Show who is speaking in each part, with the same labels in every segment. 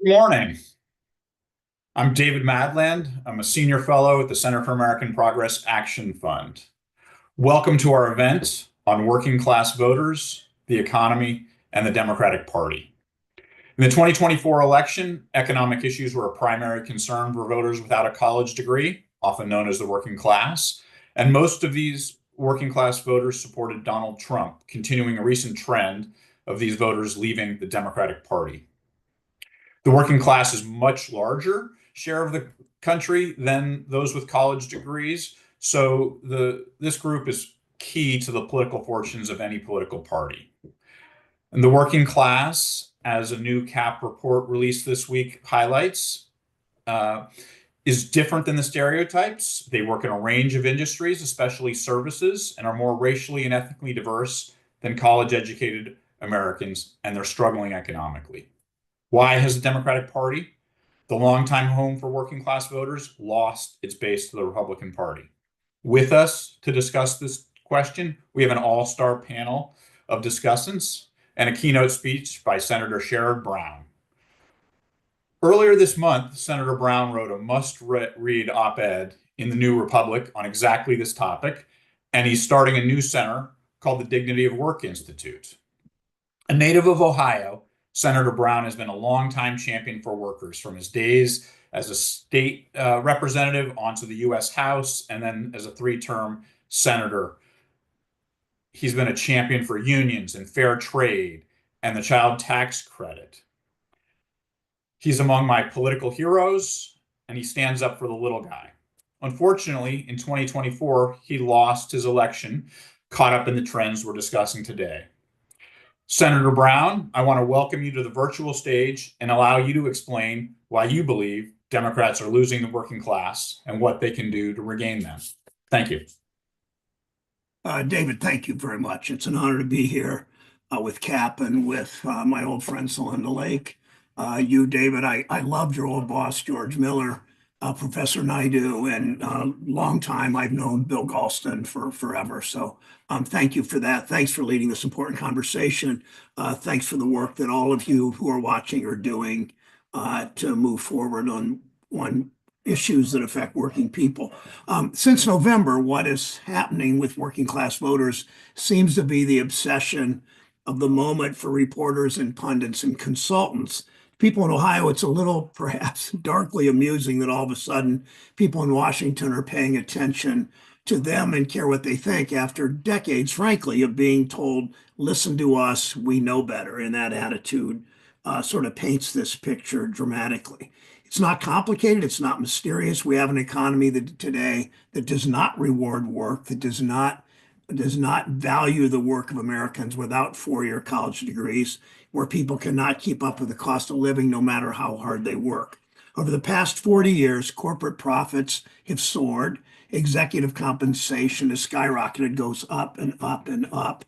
Speaker 1: Good morning. I'm David Madland. I'm a senior fellow at the Center for American Progress Action Fund. Welcome to our event on working class voters, the economy, and the Democratic Party. In the 2024 election, economic issues were a primary concern for voters without a college degree, often known as the working class. And most of these working class voters supported Donald Trump, continuing a recent trend of these voters leaving the Democratic Party. The working class is much larger share of the country than those with college degrees. So this group is key to the political fortunes of any political party. And the working class, as a new CAP report released this week highlights, is different than the stereotypes. They work in a range of industries, especially services, and are more racially and ethnically diverse than college-educated Americans, and they're struggling economically. Why has the Democratic Party, the longtime home for working class voters, lost its base to the Republican Party? With us to discuss this question, we have an all-star panel of discussants and a keynote speech by Senator Sherrod Brown. Earlier this month, Senator Brown wrote a must-read op-ed in the New Republic on exactly this topic, and he's starting a new center called the Dignity of Work Institute. A native of Ohio, Senator Brown has been a longtime champion for workers from his days as a state representative onto the U.S. House and then as a three-term senator. He's been a champion for unions and fair trade and the child tax credit. He's among my political heroes, and he stands up for the little guy. Unfortunately, in 2024, he lost his election, caught up in the trends we're discussing today. Senator Brown, I want to welcome you to the virtual stage and allow you to explain why you believe Democrats are losing the working class and what they can do to regain them. Thank you.
Speaker 2: David, thank you very much. It's an honor to be here with Cap and with my old friend Celinda Lake. David, I loved your old boss, George Miller, Professor Naidu, and long time I've known Bill Galston for forever. So thank you for that. Thanks for leading this important conversation. Thanks for the work that all of you who are watching are doing to move forward on issues that affect working people. Since November, what is happening with working class voters seems to be the obsession of the moment for reporters and pundits and consultants. People in Ohio, it's a little perhaps darkly amusing that all of a sudden people in Washington are paying attention to them and care what they think after decades, frankly, of being told, listen to us, we know better. And that attitude sort of paints this picture dramatically. It's not complicated. It's not mysterious. We have an economy today that does not reward work, that does not value the work of Americans without four-year college degrees, where people cannot keep up with the cost of living no matter how hard they work. Over the past 40 years, corporate profits have soared. Executive compensation has skyrocketed, goes up and up and up.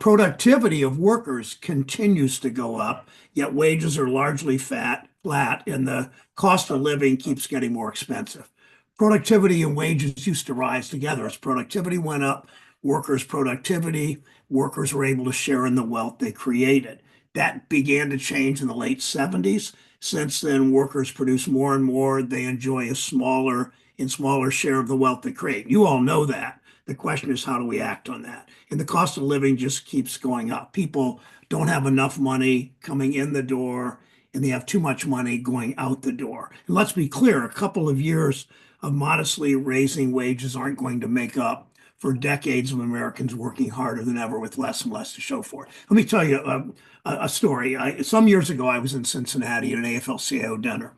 Speaker 2: Productivity of workers continues to go up, yet wages are largely flat, and the cost of living keeps getting more expensive. Productivity and wages used to rise together. As productivity went up, workers' productivity, workers were able to share in the wealth they created. That began to change in the late 70s. Since then, workers produce more and more. They enjoy a smaller and smaller share of the wealth they create. You all know that. The question is, how do we act on that? And the cost of living just keeps going up. People don't have enough money coming in the door, and they have too much money going out the door. And let's be clear, a couple of years of modestly raising wages aren't going to make up for decades of Americans working harder than ever with less and less to show for it. Let me tell you a story. Some years ago, I was in Cincinnati at an AFL-CIO dinner,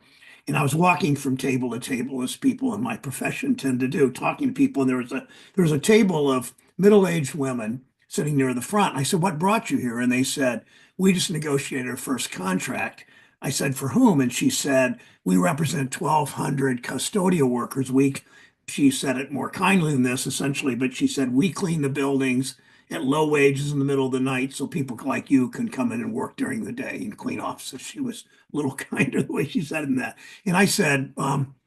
Speaker 2: and I was walking from table to table, as people in my profession tend to do, talking to people. And there was a table of middle-aged women sitting near the front. And I said, "What brought you here?" And they said, "We just negotiated our first contract." I said, "For whom?" And she said, "We represent 1,200 custodial workers. She said it more kindly than this, essentially, but she said, "We clean the buildings at low wages in the middle of the night so people like you can come in and work during the day and clean offices." She was a little kinder the way she said it than that. And I said,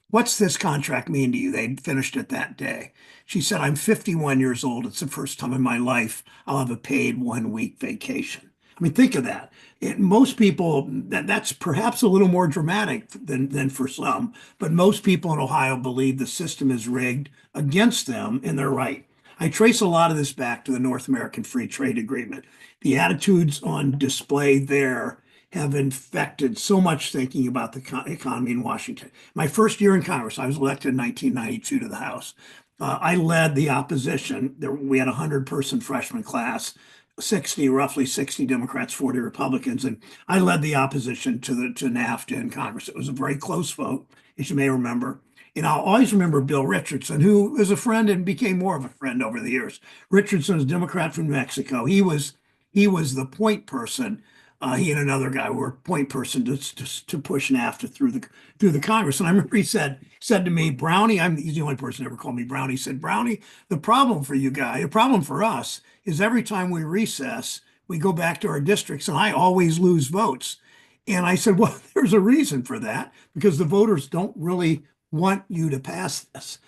Speaker 2: "What's this contract mean to you?" They'd finished it that day. She said, "I'm 51 years old. It's the first time in my life I'll have a paid 1 week vacation." I mean, think of that. Most people, that's perhaps a little more dramatic than for some, but most people in Ohio believe the system is rigged against them, and they're right. I trace a lot of this back to the North American Free Trade Agreement. The attitudes on display there have infected so much thinking about the economy in Washington. My first year in Congress, I was elected in 1992 to the House. I led the opposition. We had a 100-person freshman class, 60, roughly 60 Democrats, 40 Republicans, and I led the opposition to NAFTA in Congress. It was a very close vote, as you may remember. And I'll always remember Bill Richardson, who is a friend and became more of a friend over the years. Richardson is a Democrat from New Mexico. He was the point person. He and another guy were point person to push NAFTA through the Congress. And I remember he said to me, Brownie, he's the only person who ever called me Brownie. He said, Brownie, the problem for you guys, the problem for us is every time we recess, we go back to our districts and I always lose votes. And I said, well, there's a reason for that because the voters don't really want you to pass this.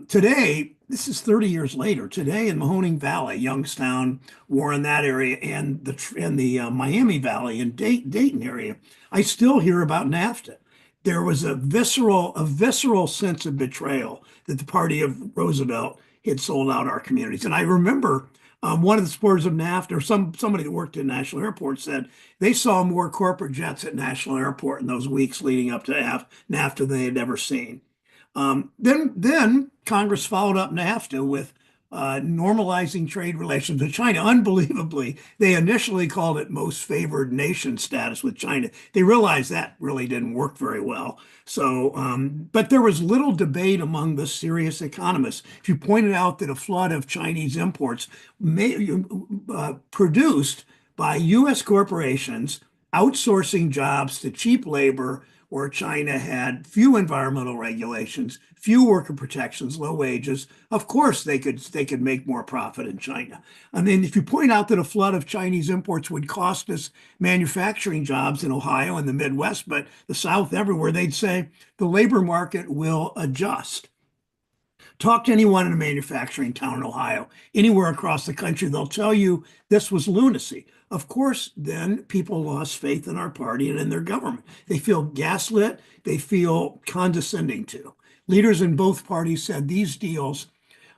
Speaker 2: Today, this is 30 years later. Today in Mahoning Valley, Youngstown, Warren, that area, and the Miami Valley and Dayton area, I still hear about NAFTA. There was a visceral sense of betrayal that the party of Roosevelt had sold out our communities. And I remember one of the supporters of NAFTA, or somebody that worked at National Airport, said they saw more corporate jets at National Airport in those weeks leading up to NAFTA than they had ever seen. Then Congress followed up NAFTA with normalizing trade relations with China. Unbelievably, they initially called it most favored nation status with China. They realized that really didn't work very well. So, but there was little debate among the serious economists. If you pointed out that a flood of Chinese imports produced by U.S. corporations outsourcing jobs to cheap labor where China had few environmental regulations, few worker protections, low wages, of course they could make more profit in China. I mean, if you point out that a flood of Chinese imports would cost us manufacturing jobs in Ohio and the Midwest, but the South everywhere, they'd say the labor market will adjust. Talk to anyone in a manufacturing town in Ohio, anywhere across the country, they'll tell you this was lunacy. Of course, then people lost faith in our party and in their government. They feel gaslit, they feel condescending to. Leaders in both parties said these deals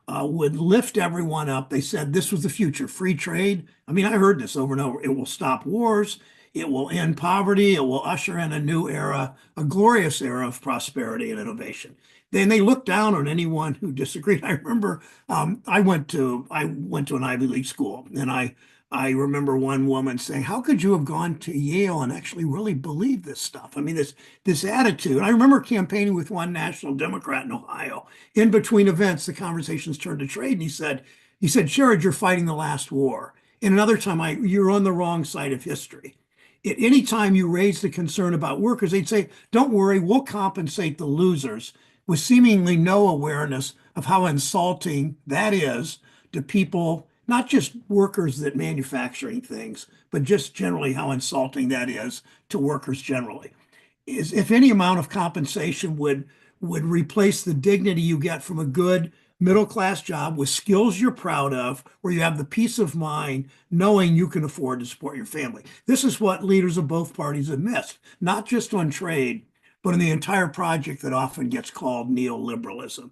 Speaker 2: would lift everyone up. They said this was the future, free trade. I mean, I heard this over and over. It will stop wars, it will end poverty, it will usher in a new era, a glorious era of prosperity and innovation. Then they looked down on anyone who disagreed. I remember I went to an Ivy League school, and I remember one woman saying, "How could you have gone to Yale and actually really believe this stuff?" I mean, this attitude. I remember campaigning with one national Democrat in Ohio. In between events, the conversations turned to trade, and he said, "Sherrod, you're fighting the last war." And another time, you're on the wrong side of history. At any time you raise the concern about workers, they'd say, "Don't worry, we'll compensate the losers," with seemingly no awareness of how insulting that is to people, not just workers that manufacturing things, but just generally how insulting that is to workers generally. Is if any amount of compensation would replace the dignity you get from a good middle class job with skills you're proud of, where you have the peace of mind knowing you can afford to support your family. This is what leaders of both parties have missed, not just on trade, but in the entire project that often gets called neoliberalism.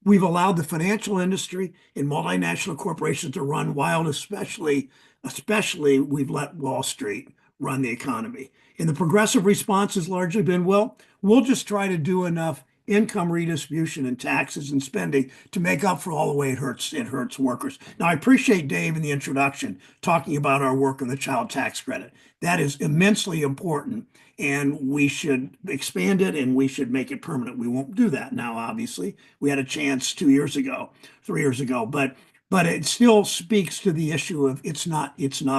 Speaker 2: We've allowed the financial industry and multinational corporations to run wild, especially we've let Wall Street run the economy. And the progressive response has largely been, well, we'll just try to do enough income redistribution and taxes and spending to make up for all the way it hurts workers. Now, I appreciate Dave in the introduction talking about our work on the child tax credit. That is immensely important, and we should expand it and we should make it permanent. We won't do that now, obviously. We had a chance 2 years ago, 3 years ago, but it still speaks to the issue of it's not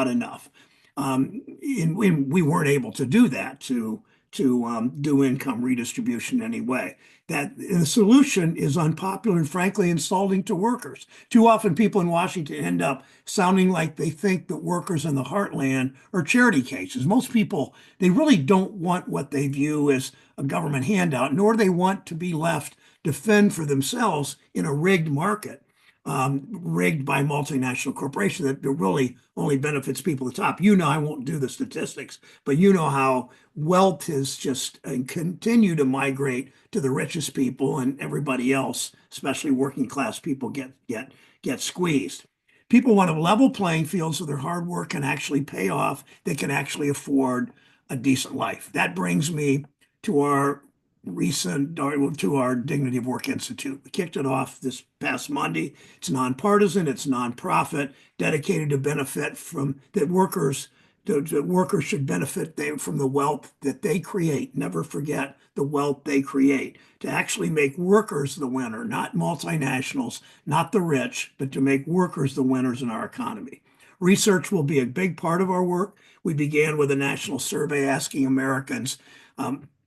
Speaker 2: enough. And we weren't able to do that to do income redistribution in any way. That the solution is unpopular and frankly insulting to workers. Too often people in Washington end up sounding like they think that workers in the heartland are charity cases. Most people, they really don't want what they view as a government handout, nor they want to be left to fend for themselves in a rigged market. rigged by multinational corporations that really only benefits people at the top. You know, I won't do the statistics, but you know how wealth is just and continue to migrate to the richest people, and everybody else, especially working class people, get squeezed. People want a level playing field so their hard work can actually pay off. They can actually afford a decent life. That brings me to our to our Dignity of Work Institute. We kicked it off this past Monday. It's nonpartisan, it's nonprofit, dedicated to benefit from that workers. The workers should benefit from the wealth that they create. Never forget the wealth they create. To actually make workers the winner, not multinationals, not the rich, but to make workers the winners in our economy. Research will be a big part of our work. We began with a national survey asking Americans,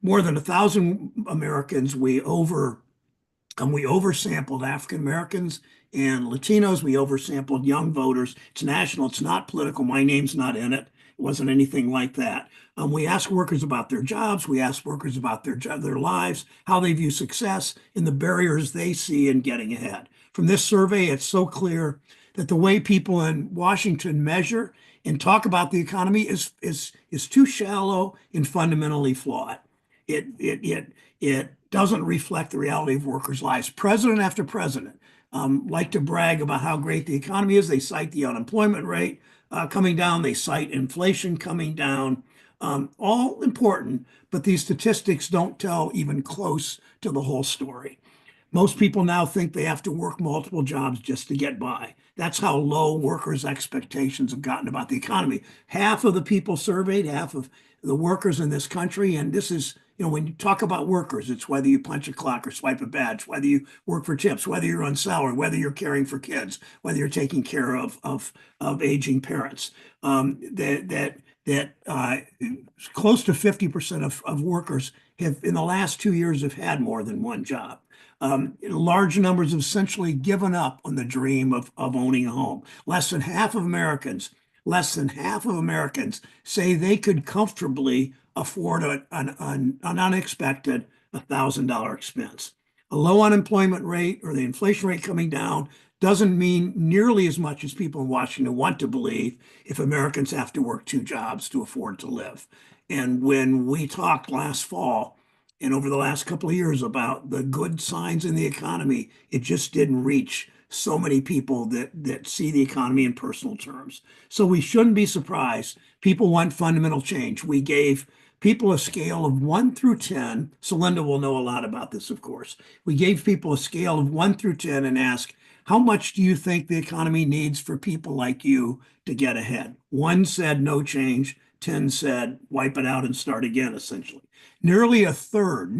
Speaker 2: more than 1,000 Americans. We oversampled African Americans and Latinos. We oversampled young voters. It's national. It's not political. My name's not in it. It wasn't anything like that. We asked workers about their jobs. We asked workers about their lives, how they view success, and the barriers they see in getting ahead. From this survey, it's so clear that the way people in Washington measure and talk about the economy is too shallow and fundamentally flawed. It doesn't reflect the reality of workers' lives. President after president like to brag about how great the economy is. They cite the unemployment rate coming down. They cite inflation coming down. All important, but these statistics don't tell even close to the whole story. Most people now think they have to work multiple jobs just to get by. That's how low workers' expectations have gotten about the economy. Half of the people surveyed, half of the workers in this country, and this is, when you talk about workers, it's whether you punch a clock or swipe a badge, whether you work for tips, whether you're on salary, whether you're caring for kids, whether you're taking care of aging parents. That close to 50% of workers have, in the last 2 years, have had more than one job. Large numbers have essentially given up on the dream of owning a home. Less than half of Americans say they could comfortably afford an unexpected $1,000 expense. A low unemployment rate or the inflation rate coming down doesn't mean nearly as much as people in Washington want to believe if Americans have to work two jobs to afford to live. And when we talked last fall and over the last couple of years about the good signs in the economy, it just didn't reach so many people that see the economy in personal terms. So we shouldn't be surprised. People want fundamental change. We gave people a scale of 1 through 10. So Linda will know a lot about this, of course. We gave people a scale of 1 through 10 and asked, how much do you think the economy needs for people like you to get ahead? 1 said no change. 10 said wipe it out and start again, essentially. Nearly a third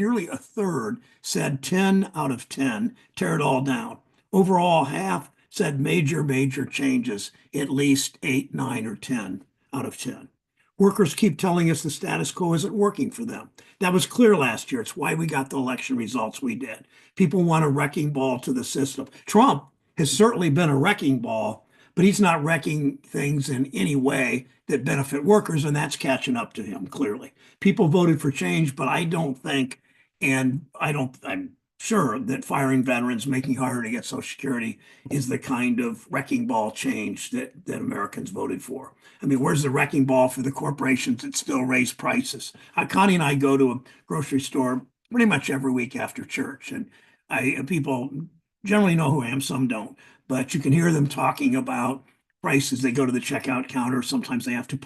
Speaker 2: said 10 out of 10, tear it all down. Overall, half said major changes, at least 8, 9, or 10 out of 10. Workers keep telling us the status quo isn't working for them. That was clear last year. It's why we got the election results we did. People want a wrecking ball to the system. Trump has certainly been a wrecking ball, but he's not wrecking things in any way that benefit workers, and that's catching up to him, clearly. People voted for change, but I'm sure that firing veterans, making it harder to get Social Security is the kind of wrecking ball change that Americans voted for. I mean, where's the wrecking ball for the corporations that still raise prices? Connie and I go to a grocery store pretty much every week after church, and people generally know who I am, some don't, but you can hear them talking about prices. They go to the checkout counter. Sometimes they have to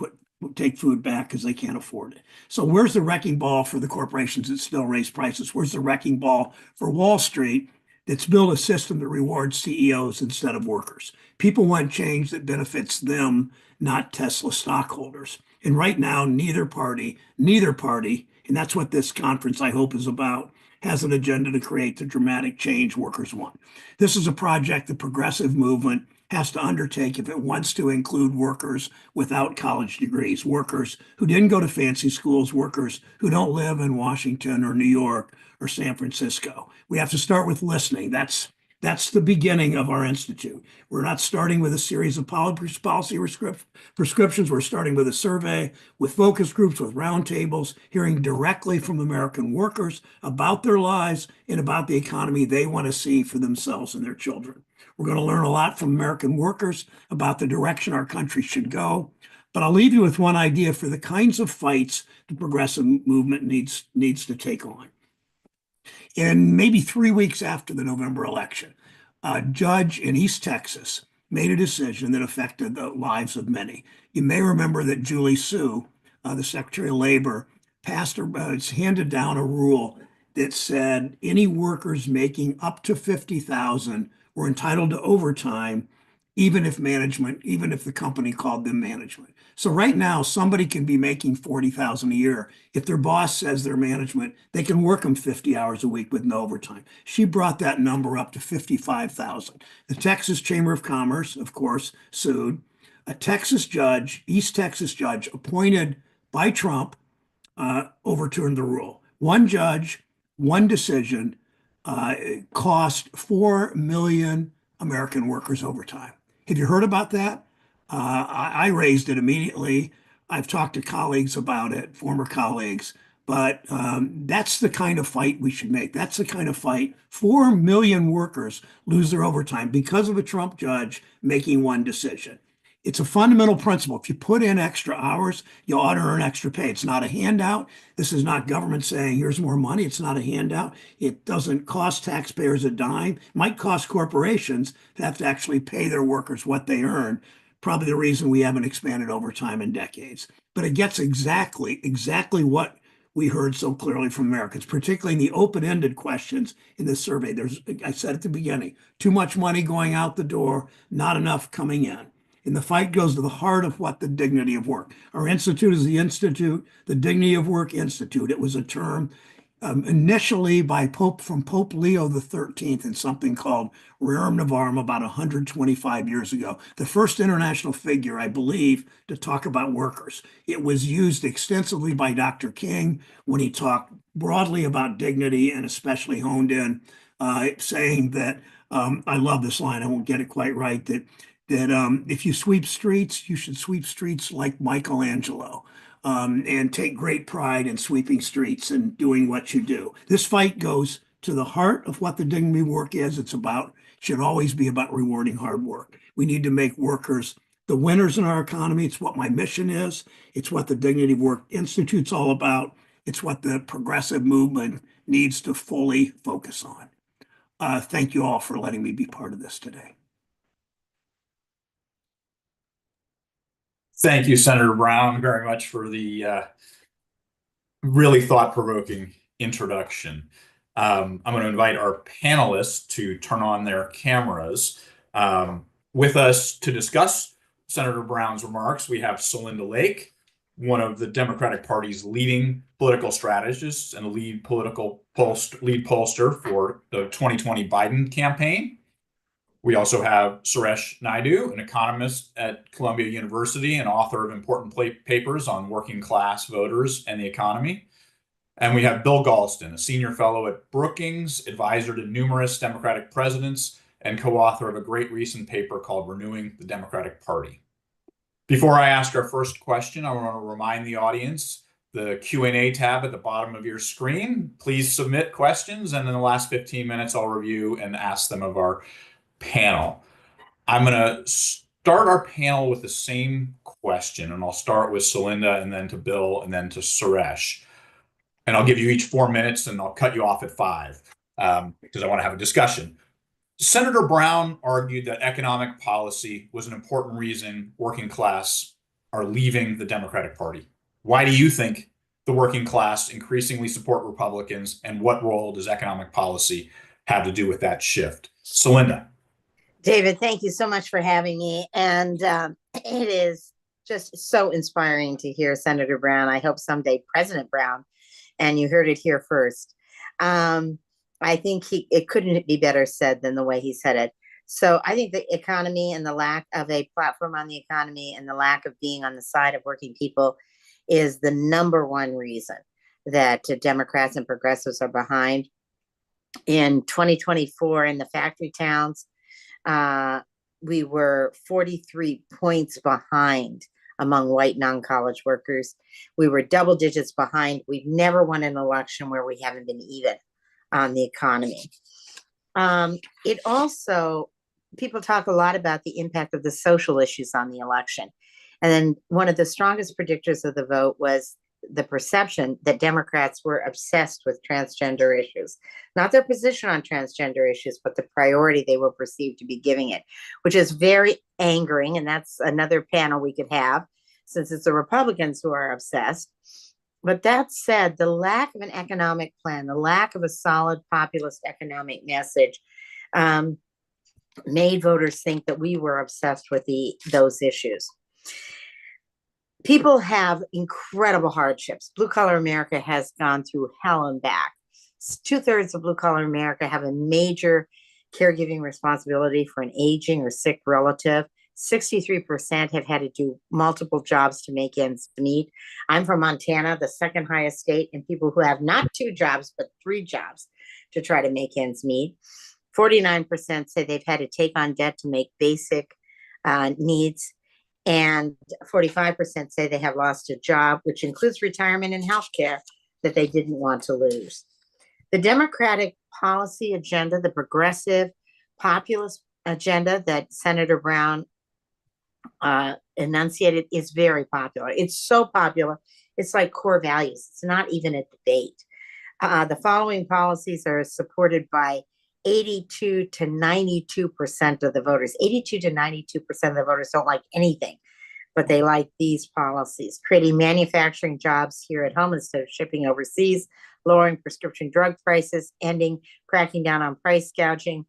Speaker 2: take food back because they can't afford it. So where's the wrecking ball for the corporations that still raise prices? Where's the wrecking ball for Wall Street that's built a system that rewards CEOs instead of workers? People want change that benefits them, not Tesla stockholders. And right now, neither party, and that's what this conference, I hope, is about, has an agenda to create the dramatic change workers want. This is a project the progressive movement has to undertake if it wants to include workers without college degrees, workers who didn't go to fancy schools, workers who don't live in Washington or New York or San Francisco. We have to start with listening. That's That's the beginning of our institute. We're not starting with a series of policy prescriptions. We're starting with a survey, with focus groups, with roundtables, hearing directly from American workers about their lives and about the economy they want to see for themselves and their children. We're going to learn a lot from American workers about the direction our country should go. But I'll leave you with one idea for the kinds of fights the progressive movement needs to take on. And maybe 3 weeks after the November election, a judge in East Texas made a decision that affected the lives of many. You may remember that Julie Su, the Secretary of Labor, handed down a rule that said any workers making up to 50,000 were entitled to overtime, even if the company called them management. So right now, somebody can be making 40,000 a year. If their boss says they're management, they can work them 50 hours a week with no overtime. She brought that number up to 55,000. The Texas Chamber of Commerce, of course, sued. A Texas judge, East Texas judge, appointed by Trump, overturned the rule. One judge, one decision, cost 4 million American workers overtime. Have you heard about that? I raised it immediately. I've talked to colleagues about it, former colleagues, but that's the kind of fight we should make. That's the kind of fight. 4 million workers lose their overtime because of a Trump judge making one decision. It's a fundamental principle. If you put in extra hours, you ought to earn extra pay. It's not a handout. This is not government saying, here's more money. It's not a handout. It doesn't cost taxpayers a dime. It might cost corporations to have to actually pay their workers what they earn. Probably the reason we haven't expanded overtime in decades. But it gets exactly what we heard so clearly from Americans, particularly in the open-ended questions in this survey. I said at the beginning, too much money going out the door, not enough coming in. And the fight goes to the heart of what the dignity of work. Our institute is the Dignity of Work Institute. It was a term initially from Pope Leo the 13th in something called Rerum Novarum about 125 years ago. The first international figure, I believe, to talk about workers. It was used extensively by Dr. King when he talked broadly about dignity and especially honed in, saying that, I love this line, I won't get it quite right, that if you sweep streets, you should sweep streets like Michelangelo, and take great pride in sweeping streets and doing what you do. This fight goes to the heart of what the dignity of work is. Should always be about rewarding hard work. We need to make workers the winners in our economy. It's what my mission is. It's what the Dignity of Work Institute's all about. It's what the progressive movement needs to fully focus on. Thank you all for letting me be part of this today.
Speaker 1: Thank you, Senator Brown, very much for the really thought-provoking introduction. I'm going to invite our panelists to turn on their cameras. With us to discuss Senator Brown's remarks, we have Celinda Lake, one of the Democratic Party's leading political strategists and a lead pollster for the 2020 Biden campaign. We also have Suresh Naidu, an economist at Columbia University and author of important papers on working class voters and the economy. And we have Bill Galston, a senior fellow at Brookings, advisor to numerous Democratic presidents, and co-author of a great recent paper called Renewing the Democratic Party. Before I ask our first question, I want to remind the audience the Q&A tab at the bottom of your screen. Please submit questions, and in the last 15 minutes, I'll review and ask them of our panel. I'm going to start our panel with the same question, and I'll start with Celinda and then to Bill and then to Suresh. And I'll give you each 4 minutes and I'll cut you off at 5 because I want to have a discussion. Senator Brown argued that economic policy was an important reason working class are leaving the Democratic Party. Why do you think the working class increasingly support Republicans, and what role does economic policy have to do with that shift? Celinda.
Speaker 3: David, thank you so much for having me. And it is just so inspiring to hear Senator Brown. I hope someday President Brown, and you heard it here first. I think it couldn't be better said than the way he said it. So I think the economy and the lack of a platform on the economy and the lack of being on the side of working people is the number one reason that Democrats and progressives are behind In 2024, in the factory towns, we were 43 points behind among white non-college workers. We were double digits behind. We've never won an election where we haven't been even on the economy. It also, people talk a lot about the impact of the social issues on the election. And then one of the strongest predictors of the vote was the perception that Democrats were obsessed with transgender issues, not their position on transgender issues, but the priority they were perceived to be giving it, which is very angering. And that's another panel we could have, since it's the Republicans who are obsessed. But that said, the lack of an economic plan, the lack of a solid populist economic message, made voters think that we were obsessed with those issues. People have incredible hardships. Blue collar America has gone through hell and back. 2/3 of blue collar America have a major caregiving responsibility for an aging or sick relative. 63% have had to do multiple jobs to make ends meet. I'm from Montana, the second highest state, and people who have not 2 jobs, but 3 jobs to try to make ends meet. 49% say they've had to take on debt to make basic needs. And 45% say they have lost a job, which includes retirement and healthcare, that they didn't want to lose. The Democratic policy agenda, the progressive populist agenda that Senator Brown enunciated, is very popular. It's so popular, it's like core values. It's not even a debate. The following policies are supported by 82 to 92% of the voters. 82 to 92% of the voters don't like anything, but they like these policies: creating manufacturing jobs here at home instead of shipping overseas, lowering prescription drug prices, cracking down on price gouging,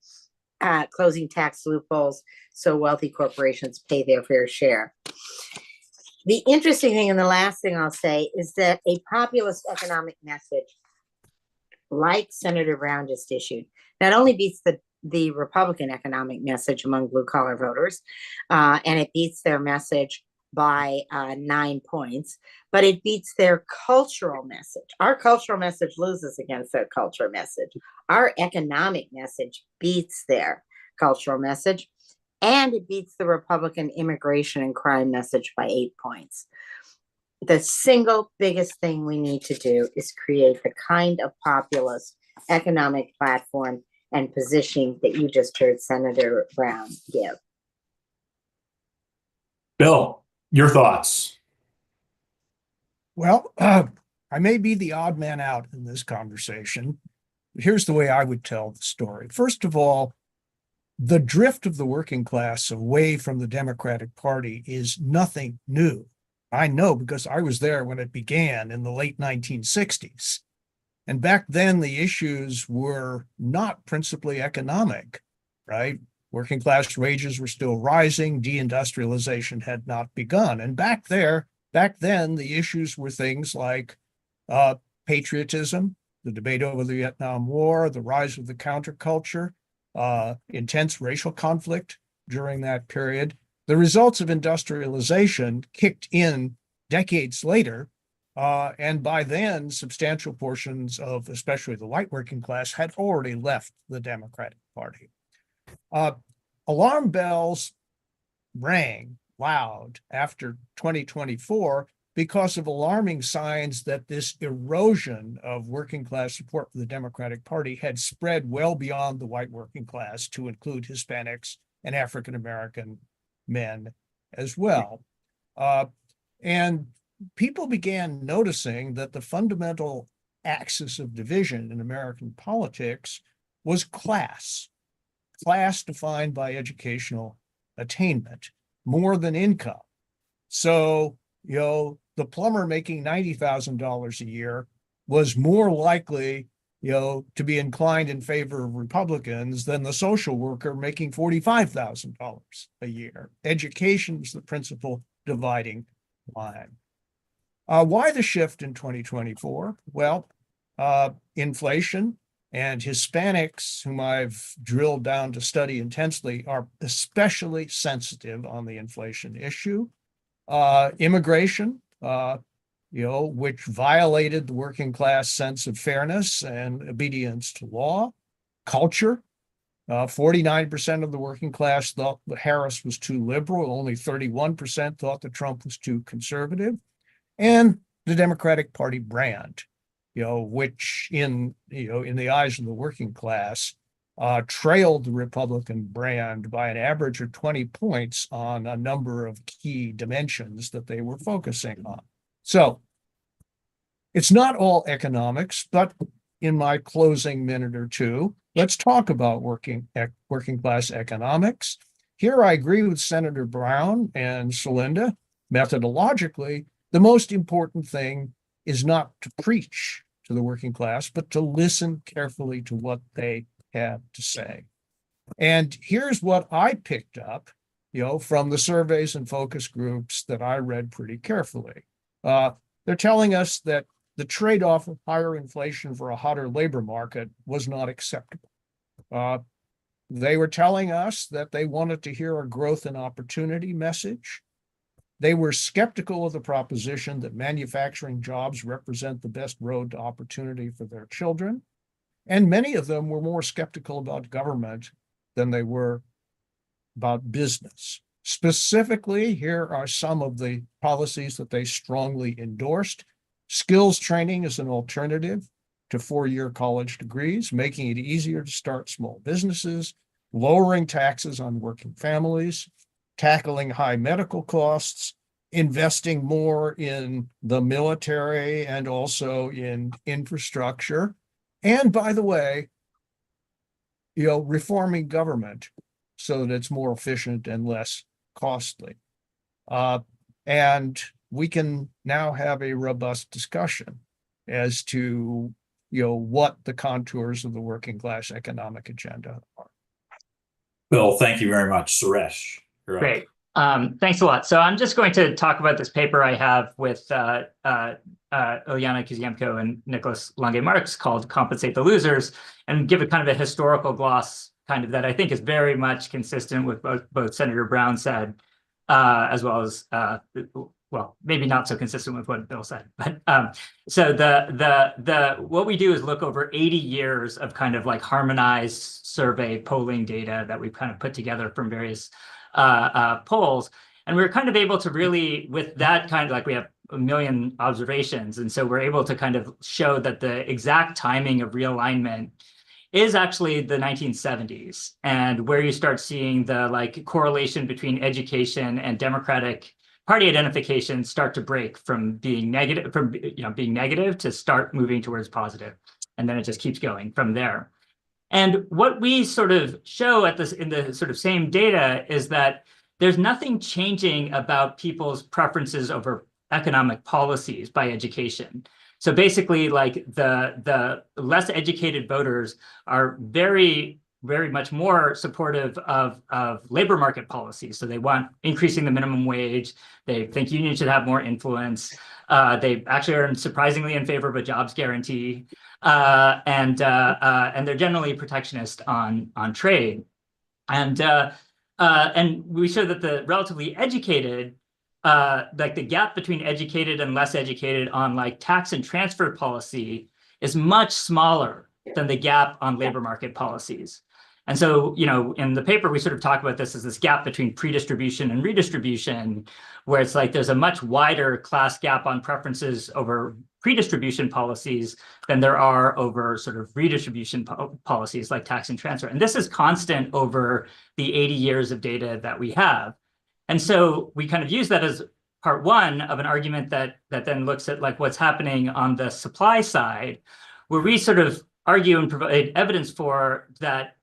Speaker 3: closing tax loopholes so wealthy corporations pay their fair share. The interesting thing, and the last thing I'll say, is that a populist economic message like Senator Brown just issued not only beats the Republican economic message among blue collar voters, and it beats their message by 9 points, but it beats their cultural message. Our cultural message loses against their cultural message. Our economic message beats their cultural message, and it beats the Republican immigration and crime message by 8 points. The single biggest thing we need to do is create the kind of populist economic platform and positioning that you just heard Senator Brown give.
Speaker 1: Bill, your thoughts?
Speaker 4: Well, I may be the odd man out in this conversation. Here's the way I would tell the story. First of all, the drift of the working class away from the Democratic Party is nothing new. I know because I was there when it began in the late 1960s. And back then, the issues were not principally economic, right? Working class wages were still rising. Deindustrialization had not begun. And back then, the issues were things like patriotism, the debate over the Vietnam War, the rise of the counterculture, intense racial conflict during that period. The results of industrialization kicked in decades later, and by then, substantial portions of especially the white working class had already left the Democratic Party. Alarm bells rang loud after 2024 because of alarming signs that this erosion of working class support for the Democratic Party had spread well beyond the white working class to include Hispanics and African American men as well. And people began noticing that the fundamental axis of division in American politics was class defined by educational attainment more than income. So, the plumber making $90,000 a year was more likely, to be inclined in favor of Republicans than the social worker making $45,000 a year. Education was the principal dividing line. Why the shift in 2024? Well, inflation and Hispanics, whom I've drilled down to study intensely, are especially sensitive on the inflation issue. Immigration, which violated the working class sense of fairness and obedience to law. culture. 49% of the working class thought that Harris was too liberal. Only 31% thought that Trump was too conservative. And the Democratic Party brand, which in the eyes of the working class, trailed the Republican brand by an average of 20 points on a number of key dimensions that they were focusing on. So it's not all economics, but in my closing minute or two, let's talk about working class economics. Here I agree with Senator Brown and Celinda. Methodologically, the most important thing is not to preach to the working class, but to listen carefully to what they have to say. And here's what I picked up, from the surveys and focus groups that I read pretty carefully. They're telling us that the trade-off of higher inflation for a hotter labor market was not acceptable. They were telling us that they wanted to hear a growth and opportunity message. They were skeptical of the proposition that manufacturing jobs represent the best road to opportunity for their children. And many of them were more skeptical about government than they were about business. Specifically, here are some of the policies that they strongly endorsed. Skills training is an alternative to four-year college degrees, making it easier to start small businesses, lowering taxes on working families, tackling high medical costs, investing more in the military and also in infrastructure. And by the way, reforming government so that it's more efficient and less costly. And we can now have a robust discussion as to, what the contours of the working class economic agenda are.
Speaker 1: Bill, thank you very much. Suresh, you're up.
Speaker 5: Great. Thanks a lot. So I'm just going to talk about this paper I have with Ilyana Kuzyenko and Nicholas Lange-Marx called Compensate the Losers, and give a kind of a historical gloss kind of that I think is very much consistent with both Senator Brown said, as well as, well, maybe not so consistent with what Bill said. But so what we do is look over 80 years of kind of like harmonized survey polling data that we've kind of put together from various polls. And we're kind of able to really, with that kind of like, we have 1 million observations. And so we're able to kind of show that the exact timing of realignment is actually the 1970s, and where you start seeing the like correlation between education and Democratic Party identification start to break from being negative, being negative to start moving towards positive. And then it just keeps going from there. And what we sort of show at this in the sort of same data is that there's nothing changing about people's preferences over economic policies by education. So basically, like the less educated voters are very, very much more supportive of labor market policies. So they want increasing the minimum wage. They think unions should have more influence. They actually are surprisingly in favor of a jobs guarantee. And they're generally protectionist on trade. And we show that the relatively educated, like the gap between educated and less educated on like tax and transfer policy is much smaller than the gap on labor market policies. And so, in the paper, we sort of talk about this as this gap between predistribution and redistribution, where it's like there's a much wider class gap on preferences over predistribution policies than there are over sort of redistribution policies like tax and transfer. And this is constant over the 80 years of data that we have. And so we kind of use that as part one of an argument that then looks at like what's happening on the supply side, where we sort of argue and provide evidence for that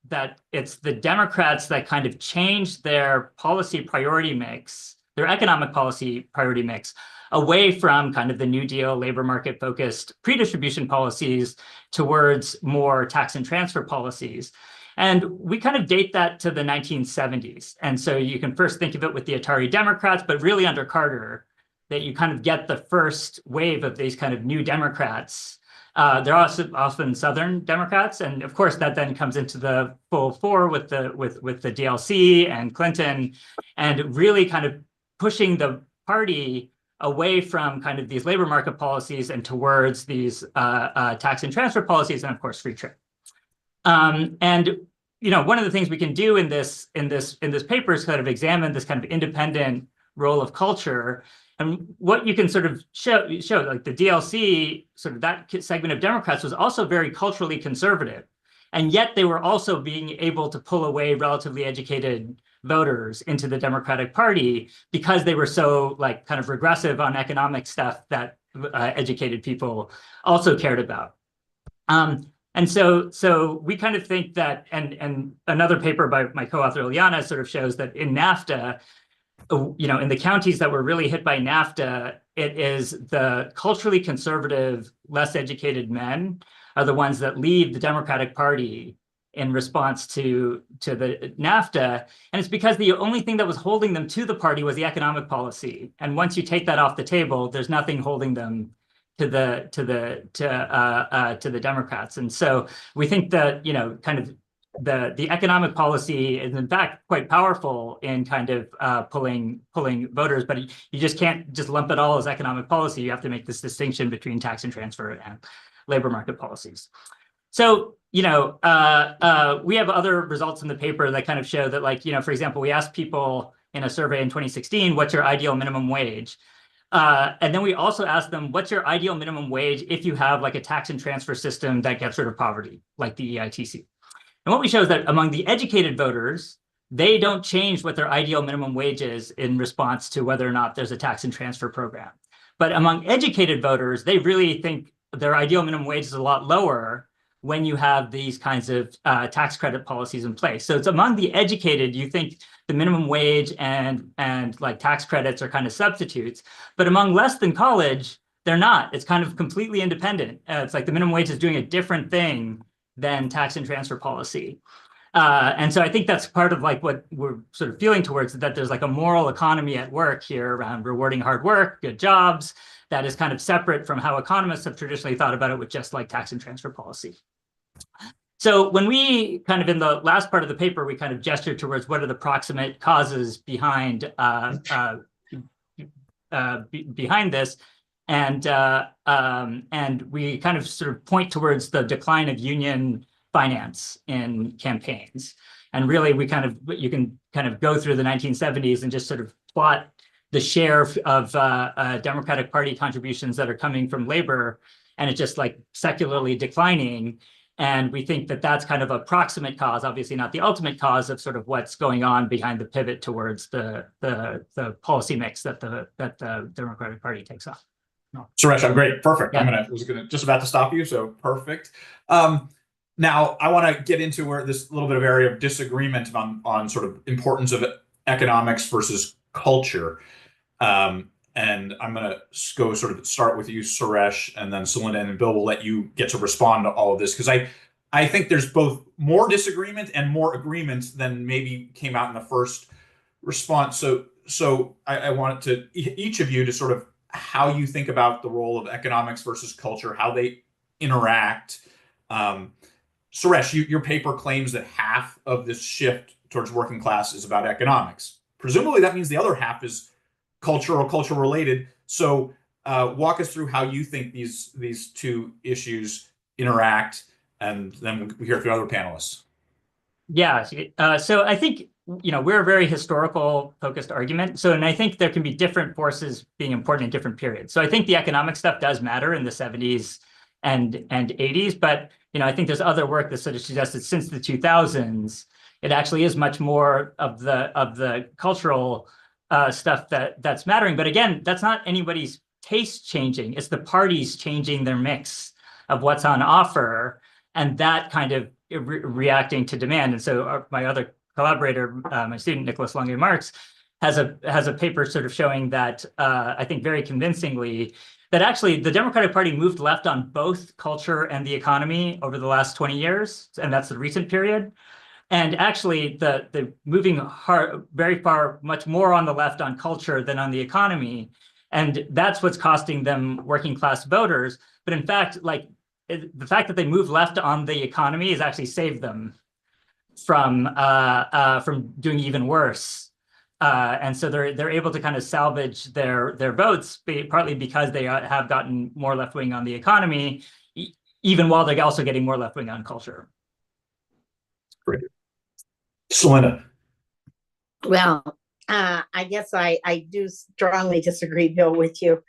Speaker 5: it's the Democrats that kind of changed their policy priority mix, their economic policy priority mix, away from kind of the New Deal labor market focused predistribution policies towards more tax and transfer policies. And we kind of date that to the 1970s. And so you can first think of it with the Atari Democrats, but really under Carter, that you kind of get the first wave of these kind of new Democrats. They're also often Southern Democrats, and of course that then comes into the full fore with the DLC and Clinton, and really kind of pushing the party away from kind of these labor market policies and towards these tax and transfer policies, and of course free trade. And one of the things we can do in this paper is kind of examine this kind of independent role of culture. And what you can sort of show like the DLC, sort of that segment of Democrats was also very culturally conservative. And yet they were also being able to pull away relatively educated voters into the Democratic Party because they were so like kind of regressive on economic stuff that educated people also cared about. And so we kind of think that, and another paper by my co-author Ilyana sort of shows that in NAFTA, in the counties that were really hit by NAFTA, it is the culturally conservative, less educated men are the ones that leave the Democratic Party in response to the NAFTA. And it's because the only thing that was holding them to the party was the economic policy. And once you take that off the table, there's nothing holding them to the Democrats. And so we think that, kind of the economic policy is in fact quite powerful in kind of pulling voters, but you just can't just lump it all as economic policy. You have to make this distinction between tax and transfer and labor market policies. So, we have other results in the paper that kind of show that, like, for example, we asked people in a survey in 2016, what's your ideal minimum wage? And then we also asked them, what's your ideal minimum wage if you have like a tax and transfer system that gets rid of poverty, like the EITC? And what we show is that among the educated voters, they don't change what their ideal minimum wage is in response to whether or not there's a tax and transfer program. But among educated voters, they really think their ideal minimum wage is a lot lower when you have these kinds of tax credit policies in place. So it's among the educated, you think the minimum wage and like tax credits are kind of substitutes, but among less than college, they're not. It's kind of completely independent. It's like the minimum wage is doing a different thing than tax and transfer policy. And so I think that's part of like what we're sort of feeling towards, that there's like a moral economy at work here around rewarding hard work, good jobs, that is kind of separate from how economists have traditionally thought about it with just like tax and transfer policy. So when we kind of in the last part of the paper, we kind of gestured towards what are the proximate causes behind behind this. And we kind of sort of point towards the decline of union finance in campaigns. And really, you can kind of go through the 1970s and just sort of plot the share of Democratic Party contributions that are coming from labor, and it's just like secularly declining. And we think that that's kind of a proximate cause, obviously not the ultimate cause of sort of what's going on behind the pivot towards the policy mix that the Democratic Party takes on.
Speaker 1: Suresh, I'm great. Perfect.
Speaker 5: Yeah.
Speaker 1: Was just about to stop you. So perfect. Now I want to get into where this little bit of area of disagreement on sort of importance of economics versus culture. And I'm going to go sort of start with you, Suresh, and then Celinda and Bill will let you get to respond to all of this, because I think there's both more disagreement and more agreement than maybe came out in the first response. So I wanted to each of you to sort of how you think about the role of economics versus culture, how they interact. Suresh, your paper claims that half of this shift towards working class is about economics. Presumably that means the other half is culture or culture related. So walk us through how you think these two issues interact, and then we hear from other panelists.
Speaker 5: Yeah, so I think, we're a very historical focused argument. And I think there can be different forces being important in different periods. So I think the economic stuff does matter in the 70s and 80s, but I think there's other work that sort of suggests that since the 2000s, it actually is much more of the cultural stuff that's mattering. But again, that's not anybody's taste changing. It's the parties changing their mix of what's on offer, and that kind of reacting to demand. And so my other collaborator, my student, Nicholas Lange-Marx, has a paper sort of showing that, I think very convincingly, that actually the Democratic Party moved left on both culture and the economy over the last 20 years, and that's the recent period. And actually, the moving hard, very far, much more on the left on culture than on the economy, and that's what's costing them working class voters. But in fact, like the fact that they moved left on the economy has actually saved them from doing even worse. And so they're able to kind of salvage their votes, partly because they have gotten more left wing on the economy, even while they're also getting more left wing on culture.
Speaker 1: Great. Selena.
Speaker 3: Well, I guess I do strongly disagree, Bill, with you.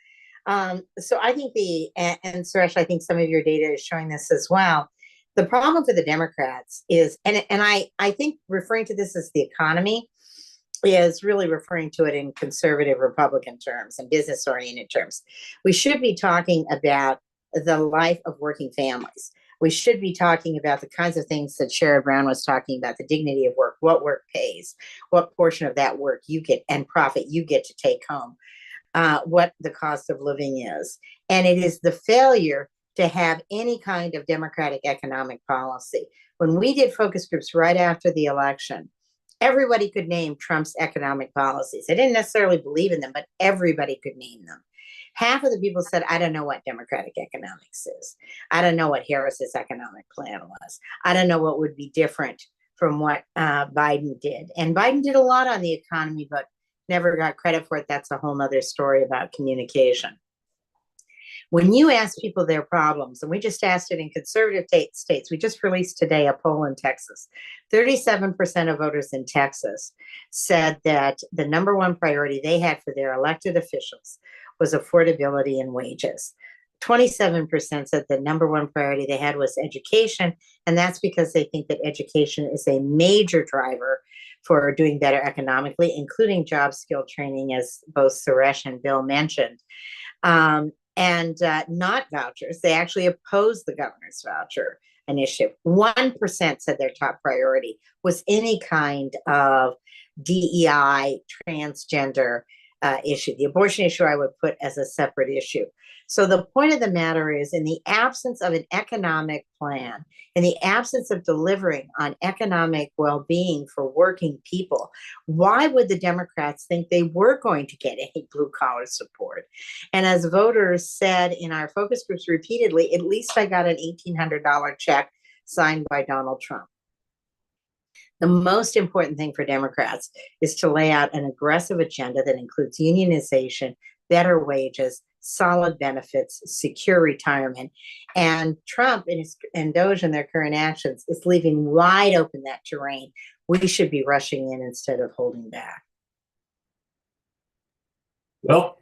Speaker 3: So I think and Suresh, I think some of your data is showing this as well. The problem for the Democrats is, and I think referring to this as the economy is really referring to it in conservative Republican terms and business oriented terms. We should be talking about the life of working families. We should be talking about the kinds of things that Sherrod Brown was talking about, the dignity of work, what work pays, what portion of that work you get and profit you get to take home, what the cost of living is. And it is the failure to have any kind of democratic economic policy. When we did focus groups right after the election, everybody could name Trump's economic policies. I didn't necessarily believe in them, but everybody could name them. Half of the people said, I don't know what democratic economics is. I don't know what Harris's economic plan was. I don't know what would be different from what Biden did. And Biden did a lot on the economy, but never got credit for it. That's a whole nother story about communication. When you ask people their problems, and we just asked it in conservative states, we just released today a poll in Texas. 37% of voters in Texas said that the number one priority they had for their elected officials was affordability and wages. 27% said the number one priority they had was education, and that's because they think that education is a major driver for doing better economically, including job skill training, as both Suresh and Bill mentioned. And not vouchers. They actually opposed the governor's voucher initiative. 1% said their top priority was any kind of DEI, transgender issue. The abortion issue I would put as a separate issue. So the point of the matter is, in the absence of an economic plan, in the absence of delivering on economic well-being for working people, why would the Democrats think they were going to get any blue-collar support? And as voters said in our focus groups repeatedly, at least I got an $1,800 check signed by Donald Trump. The most important thing for Democrats is to lay out an aggressive agenda that includes unionization, better wages, solid benefits, secure retirement. And Trump and Doge in their current actions is leaving wide open that terrain. We should be rushing in instead of holding back.
Speaker 1: Well,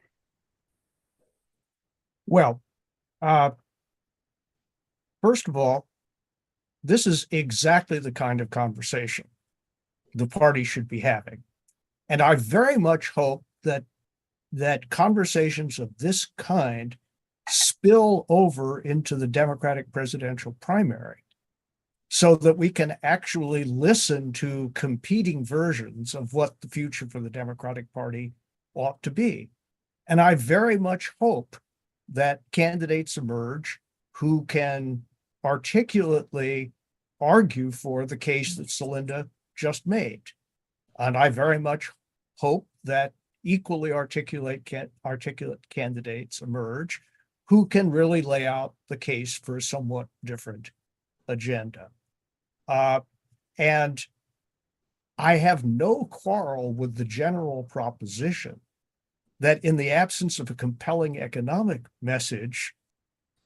Speaker 4: first of all, this is exactly the kind of conversation the party should be having. And I very much hope that conversations of this kind spill over into the Democratic presidential primary so that we can actually listen to competing versions of what the future for the Democratic Party ought to be. And I very much hope that candidates emerge who can articulately argue for the case that Celinda just made. And I very much hope that equally articulate candidates emerge who can really lay out the case for a somewhat different agenda. And I have no quarrel with the general proposition that in the absence of a compelling economic message,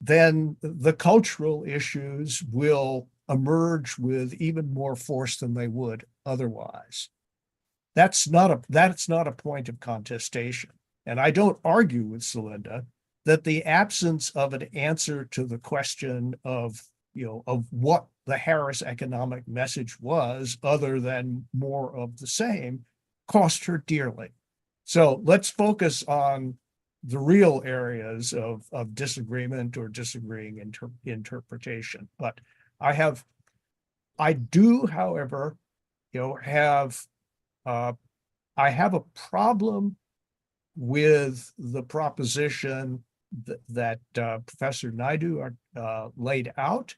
Speaker 4: then the cultural issues will emerge with even more force than they would otherwise. That's not a point of contestation. And I don't argue with Celinda that the absence of an answer to the question of what the Harris economic message was, other than more of the same, cost her dearly. So let's focus on the real areas of disagreement or disagreeing interpretation. But I do, however, I have a problem with the proposition that Professor Naidu laid out.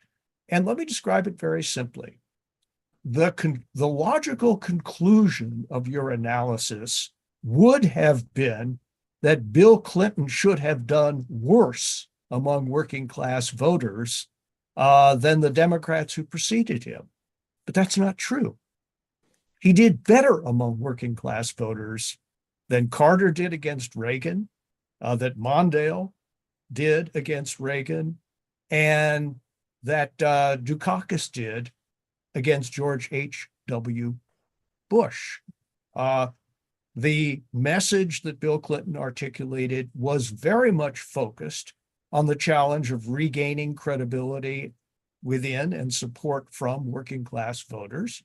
Speaker 4: And let me describe it very simply. The logical conclusion of your analysis would have been that Bill Clinton should have done worse among working class voters than the Democrats who preceded him. But that's not true. He did better among working class voters than Carter did against Reagan, that Mondale did against Reagan, and that Dukakis did against George H.W. Bush. The message that Bill Clinton articulated was very much focused on the challenge of regaining credibility within and support from working class voters.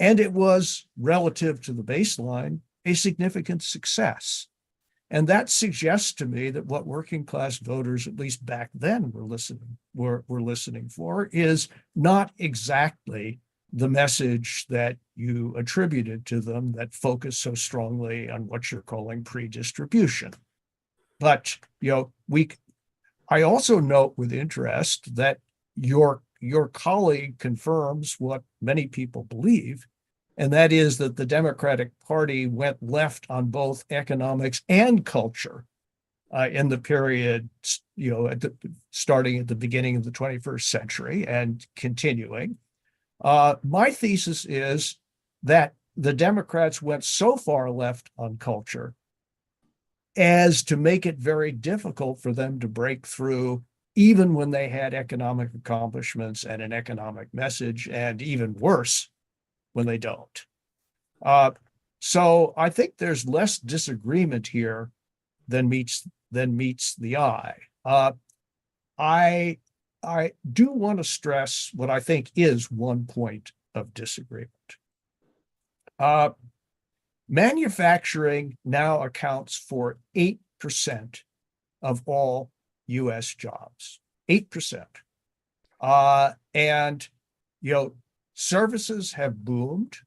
Speaker 4: And it was, relative to the baseline, a significant success. And that suggests to me that what working class voters, at least back then, were listening for is not exactly the message that you attributed to them that focused so strongly on what you're calling pre-distribution. But I also note with interest that your colleague confirms what many people believe, and that is that the Democratic Party went left on both economics and culture in the period, starting at the beginning of the 21st century and continuing. My thesis is that the Democrats went so far left on culture as to make it very difficult for them to break through, even when they had economic accomplishments and an economic message, and even worse, when they don't. So I think there's less disagreement here than meets the eye. I do want to stress what I think is one point of disagreement. Manufacturing now accounts for 8% of all U.S. jobs, 8%. And services have boomed.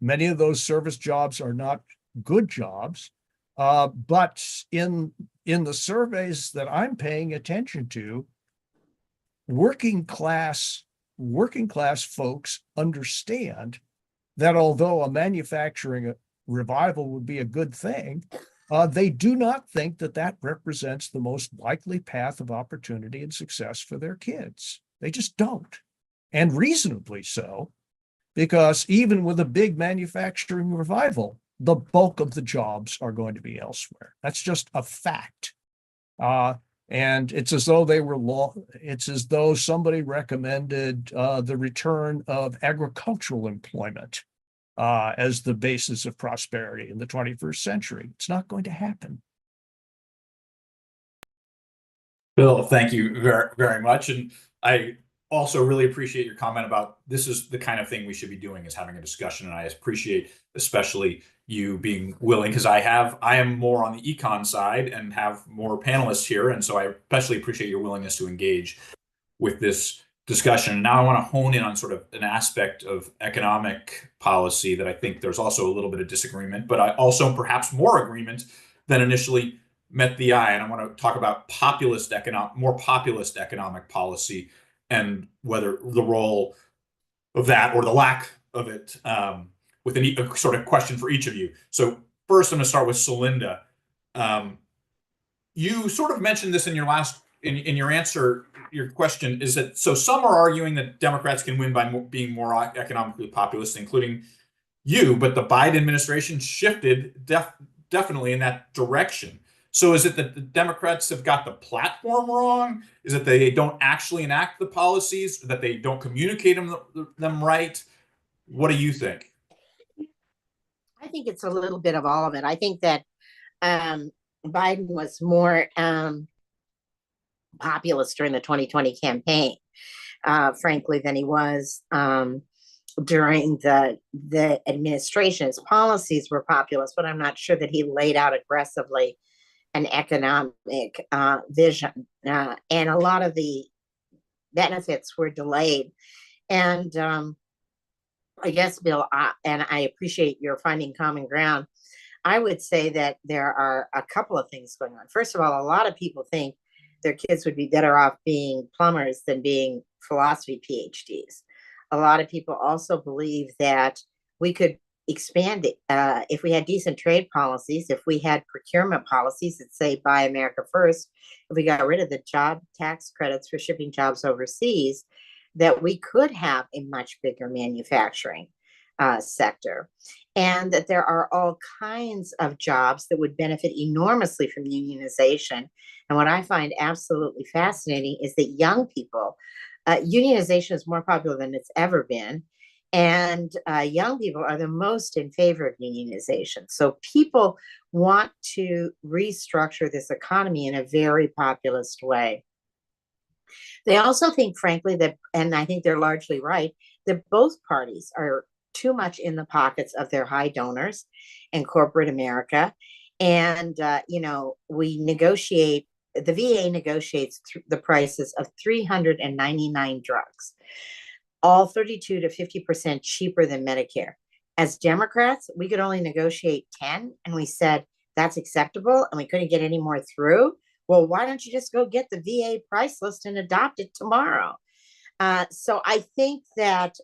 Speaker 4: Many of those service jobs are not good jobs, but in the surveys that I'm paying attention to, working class folks understand that although a manufacturing revival would be a good thing, they do not think that represents the most likely path of opportunity and success for their kids. They just don't, and reasonably so, because even with a big manufacturing revival, the bulk of the jobs are going to be elsewhere. That's just a fact. And it's as though somebody recommended the return of agricultural employment as the basis of prosperity in the 21st century. It's not going to happen.
Speaker 1: Bill, thank you very, very much. And I also really appreciate your comment about this is the kind of thing we should be doing, is having a discussion. And I appreciate especially you being willing, because I am more on the econ side and have more panelists here. And so I especially appreciate your willingness to engage with this discussion. And now I want to hone in on sort of an aspect of economic policy that I think there's also a little bit of disagreement, but I also perhaps more agreement than initially met the eye. And I want to talk about more populist economic policy, and whether the role of that or the lack of it, with a sort of question for each of you. So first, I'm going to start with Celinda. You sort of mentioned this in your in your answer. Your question is that, so some are arguing that Democrats can win by being more economically populist, including you, but the Biden administration shifted definitely in that direction. So is it that the Democrats have got the platform wrong? Is it they don't actually enact the policies, that they don't communicate them right? What do you think?
Speaker 3: I think it's a little bit of all of it. I think that Biden was more populist during the 2020 campaign, frankly, than he was during the administration. His policies were populist, but I'm not sure that he laid out aggressively an economic vision, and a lot of the benefits were delayed. And I guess, Bill, and I appreciate your finding common ground. I would say that there are a couple of things going on. First of all, a lot of people think their kids would be better off being plumbers than being philosophy PhDs. A lot of people also believe that we could expand it if we had decent trade policies, if we had procurement policies that say Buy America First, if we got rid of the job tax credits for shipping jobs overseas, that we could have a much bigger manufacturing sector, and that there are all kinds of jobs that would benefit enormously from unionization. And what I find absolutely fascinating is that young people Unionization is more popular than it's ever been. And young people are the most in favor of unionization. So people want to restructure this economy in a very populist way. They also think, frankly, that, and I think they're largely right, that both parties are too much in the pockets of their high donors in corporate America. And, we negotiate, the VA negotiates the prices of 399 drugs, all 32 to 50% cheaper than Medicare. As Democrats, we could only negotiate 10, and we said that's acceptable, and we couldn't get any more through. Well, why don't you just go get the VA price list and adopt it tomorrow? So I think that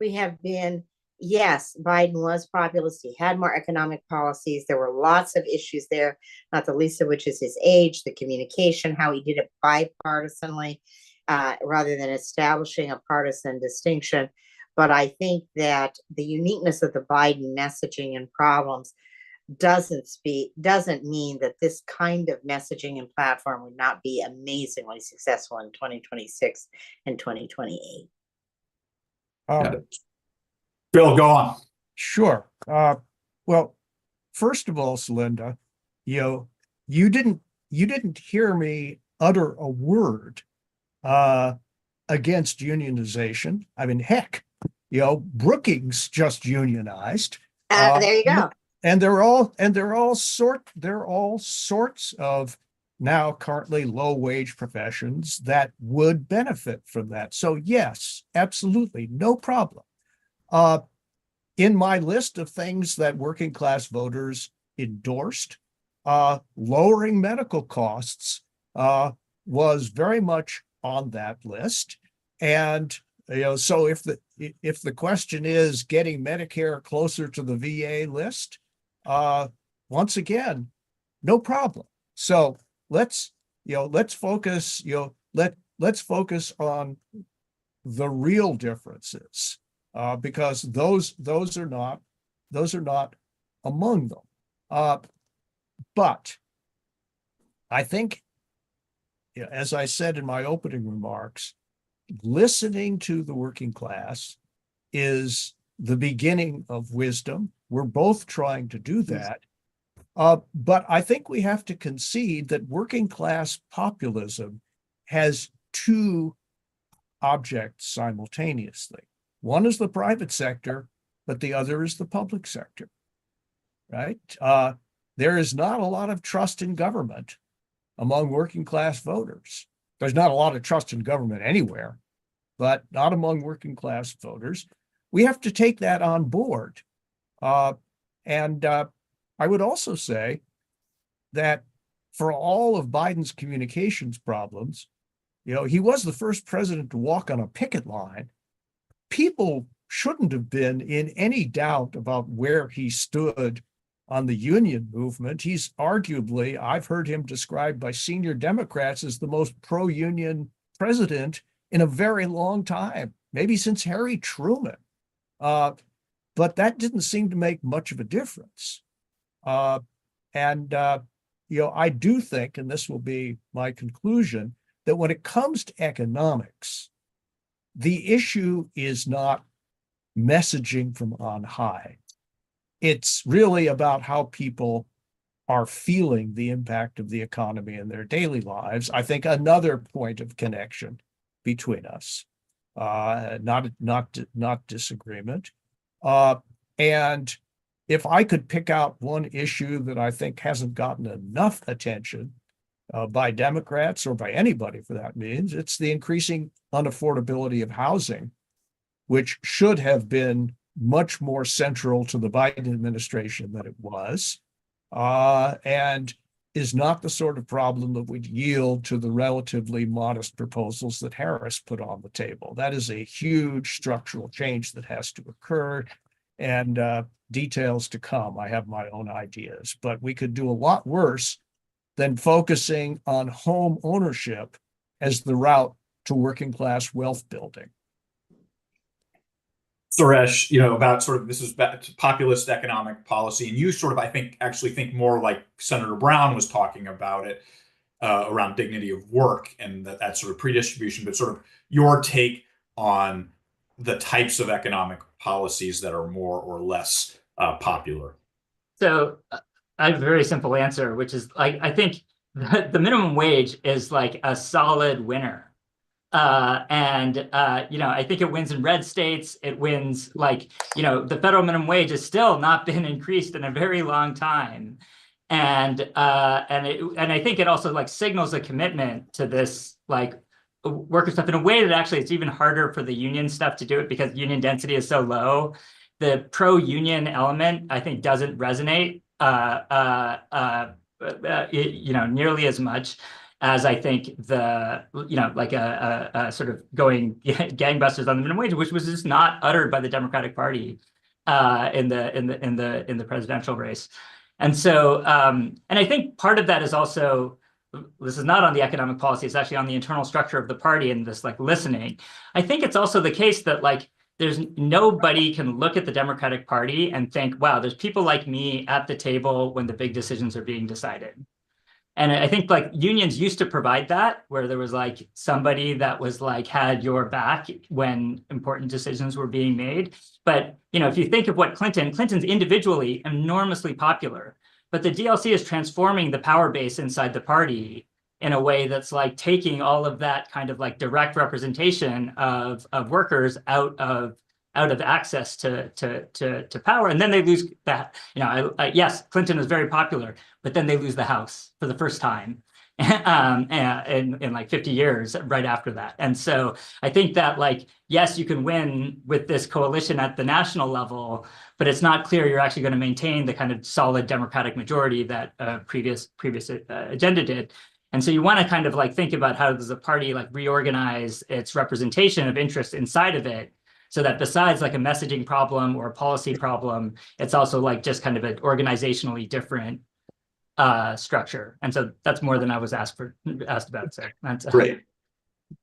Speaker 3: we have been, yes, Biden was populist. He had more economic policies. There were lots of issues there, not the least of which is his age, the communication, how he did it bipartisanly rather than establishing a partisan distinction. But I think that the uniqueness of the Biden messaging and problems doesn't mean that this kind of messaging and platform would not be amazingly successful in 2026 and 2028.
Speaker 1: Bill, go on.
Speaker 4: Sure. Well, first of all, Celinda, you didn't hear me utter a word against unionization. I mean, heck, Brookings just unionized.
Speaker 3: There you go.
Speaker 4: And they're all sorts of now currently low wage professions that would benefit from that. So yes, absolutely, no problem. In my list of things that working class voters endorsed, lowering medical costs was very much on that list. And so if the question is getting Medicare closer to the VA list, once again, no problem. So let's focus on the real differences, because those are not among them. But I think, as I said in my opening remarks, listening to the working class is the beginning of wisdom. We're both trying to do that. But I think we have to concede that working class populism has two objects simultaneously. One is the private sector, but the other is the public sector, right? There is not a lot of trust in government among working class voters. There's not a lot of trust in government anywhere, but not among working class voters. We have to take that on board. And I would also say that for all of Biden's communications problems, he was the first president to walk on a picket line. People shouldn't have been in any doubt about where he stood on the union movement. He's arguably, I've heard him described by senior Democrats as the most pro-union president in a very long time, maybe since Harry Truman. But that didn't seem to make much of a difference. I do think, and this will be my conclusion, that when it comes to economics, the issue is not messaging from on high. It's really about how people are feeling the impact of the economy in their daily lives. I think another point of connection between us, not disagreement. And if I could pick out one issue that I think hasn't gotten enough attention by Democrats or by anybody for that means, it's the increasing unaffordability of housing, which should have been much more central to the Biden administration than it was, and is not the sort of problem that would yield to the relatively modest proposals that Harris put on the table. That is a huge structural change that has to occur, and details to come. I have my own ideas, but we could do a lot worse than focusing on home ownership as the route to working class wealth building.
Speaker 1: Suresh, about sort of this is populist economic policy, and you sort of, I think, actually think more like Senator Brown was talking about it. around dignity of work and that sort of pre-distribution, but sort of your take on the types of economic policies that are more or less popular.
Speaker 5: So I have a very simple answer, which is like, I think the minimum wage is like a solid winner. I think it wins in red states. It wins like, the federal minimum wage has still not been increased in a very long time. And I think it also like signals a commitment to this like worker stuff in a way that actually it's even harder for the union stuff to do it because union density is so low. The pro-union element, I think, doesn't resonate nearly as much as I think the, like a sort of going gangbusters on the minimum wage, which was just not uttered by the Democratic Party in the presidential race. And so, and I think part of that is also, this is not on the economic policy, it's actually on the internal structure of the party and this like listening. I think it's also the case that like, there's nobody can look at the Democratic Party and think, wow, there's people like me at the table when the big decisions are being decided. And I think like unions used to provide that, where there was like somebody that was like had your back when important decisions were being made. But if you think of what Clinton's individually enormously popular, but the DLC is transforming the power base inside the party in a way that's like taking all of that kind of like direct representation of workers out of access to power, and then they lose that. Yes, Clinton is very popular, but then they lose the House for the first time in like 50 years right after that. And so I think that like, yes, you can win with this coalition at the national level, but it's not clear you're actually going to maintain the kind of solid Democratic majority that previous agenda did. And so you want to kind of like think about how does the party like reorganize its representation of interest inside of it, so that besides like a messaging problem or a policy problem, it's also like just kind of an organizationally different structure. And so that's more than I was asked about. So that's
Speaker 1: Great.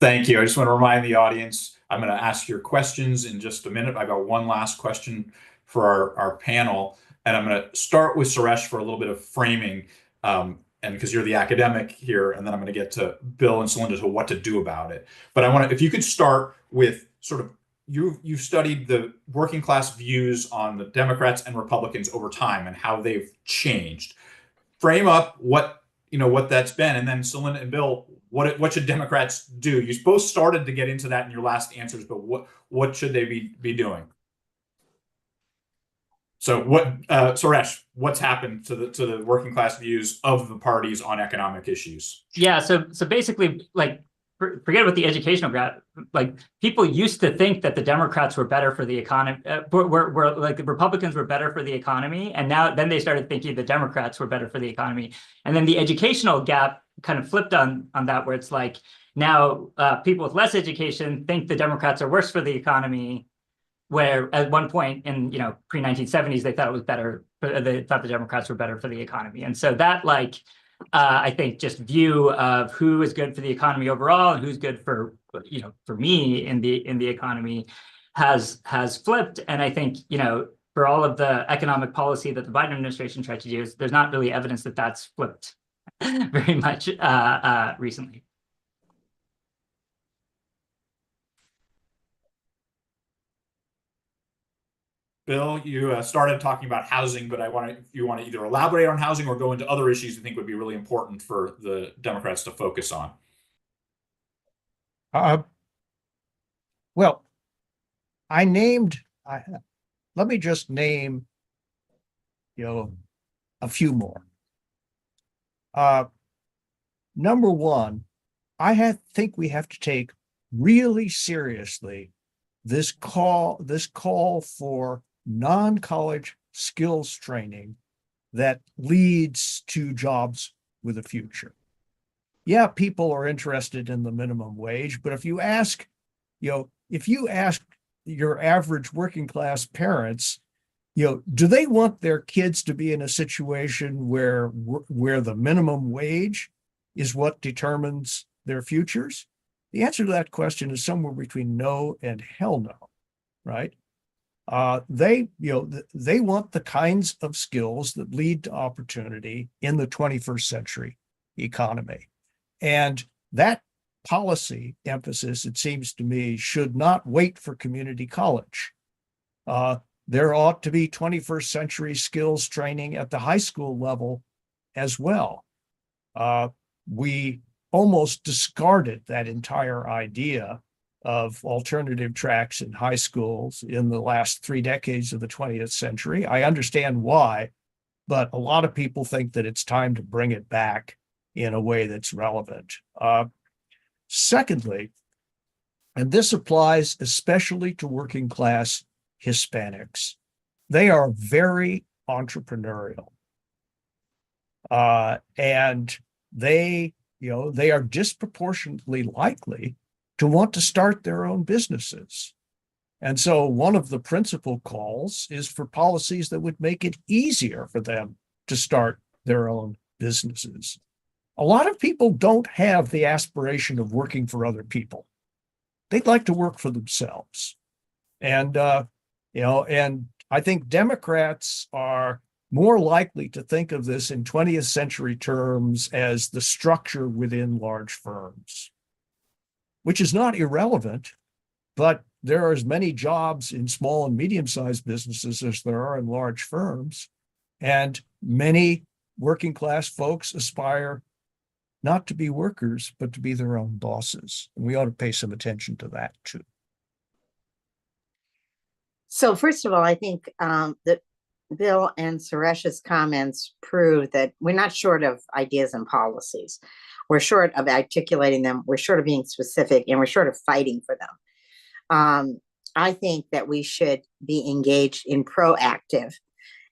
Speaker 1: Thank you. I just want to remind the audience, I'm going to ask your questions in just a minute. I got one last question for our panel, and I'm going to start with Suresh for a little bit of framing, and because you're the academic here, and then I'm going to get to Bill and Celinda to what to do about it. But I want to, if you could start with sort of, you've studied the working class views on the Democrats and Republicans over time and how they've changed. Frame up what that's been, and then Celinda and Bill, what should Democrats do? You both started to get into that in your last answers, but what should they be doing? So Suresh, what's happened to the working class views of the parties on economic issues?
Speaker 5: Yeah, so basically, like, forget about the educational grad. Like, people used to think that the Democrats were better for the economy, were like the Republicans were better for the economy, and then they started thinking the Democrats were better for the economy. And then the educational gap kind of flipped on that, where it's like now people with less education think the Democrats are worse for the economy, where at one point in pre-1970s they thought it was better. They thought the Democrats were better for the economy, and so that like. I think just view of who is good for the economy overall and who's good for me in the economy has flipped. And I think for all of the economic policy that the Biden administration tried to do, there's not really evidence that that's flipped very much recently.
Speaker 1: Bill, you started talking about housing, but if you want to either elaborate on housing or go into other issues you think would be really important for the Democrats to focus on.
Speaker 4: Well, let me just name, a few more. Number one, think we have to take really seriously this call for non-college skills training that leads to jobs with a future. Yeah, people are interested in the minimum wage, but if you ask your average working class parents, do they want their kids to be in a situation where the minimum wage is what determines their futures? The answer to that question is somewhere between no and hell no, right? They want the kinds of skills that lead to opportunity in the 21st century economy. And that policy emphasis, it seems to me, should not wait for community college. There ought to be 21st century skills training at the high school level as well. We almost discarded that entire idea of alternative tracks in high schools in the last 3 decades of the 20th century. I understand why, but a lot of people think that it's time to bring it back in a way that's relevant. Secondly, and this applies especially to working class Hispanics, they are very entrepreneurial. And they are disproportionately likely to want to start their own businesses. And so one of the principal calls is for policies that would make it easier for them to start their own businesses. A lot of people don't have the aspiration of working for other people. They'd like to work for themselves. And, and I think Democrats are more likely to think of this in 20th century terms as the structure within large firms, which is not irrelevant, but there are as many jobs in small and medium-sized businesses as there are in large firms. And many working class folks aspire not to be workers, but to be their own bosses. And we ought to pay some attention to that too.
Speaker 3: So first of all, I think that Bill and Suresh's comments prove that we're not short of ideas and policies. We're short of articulating them. We're short of being specific, and we're short of fighting for them. I think that we should be engaged in proactive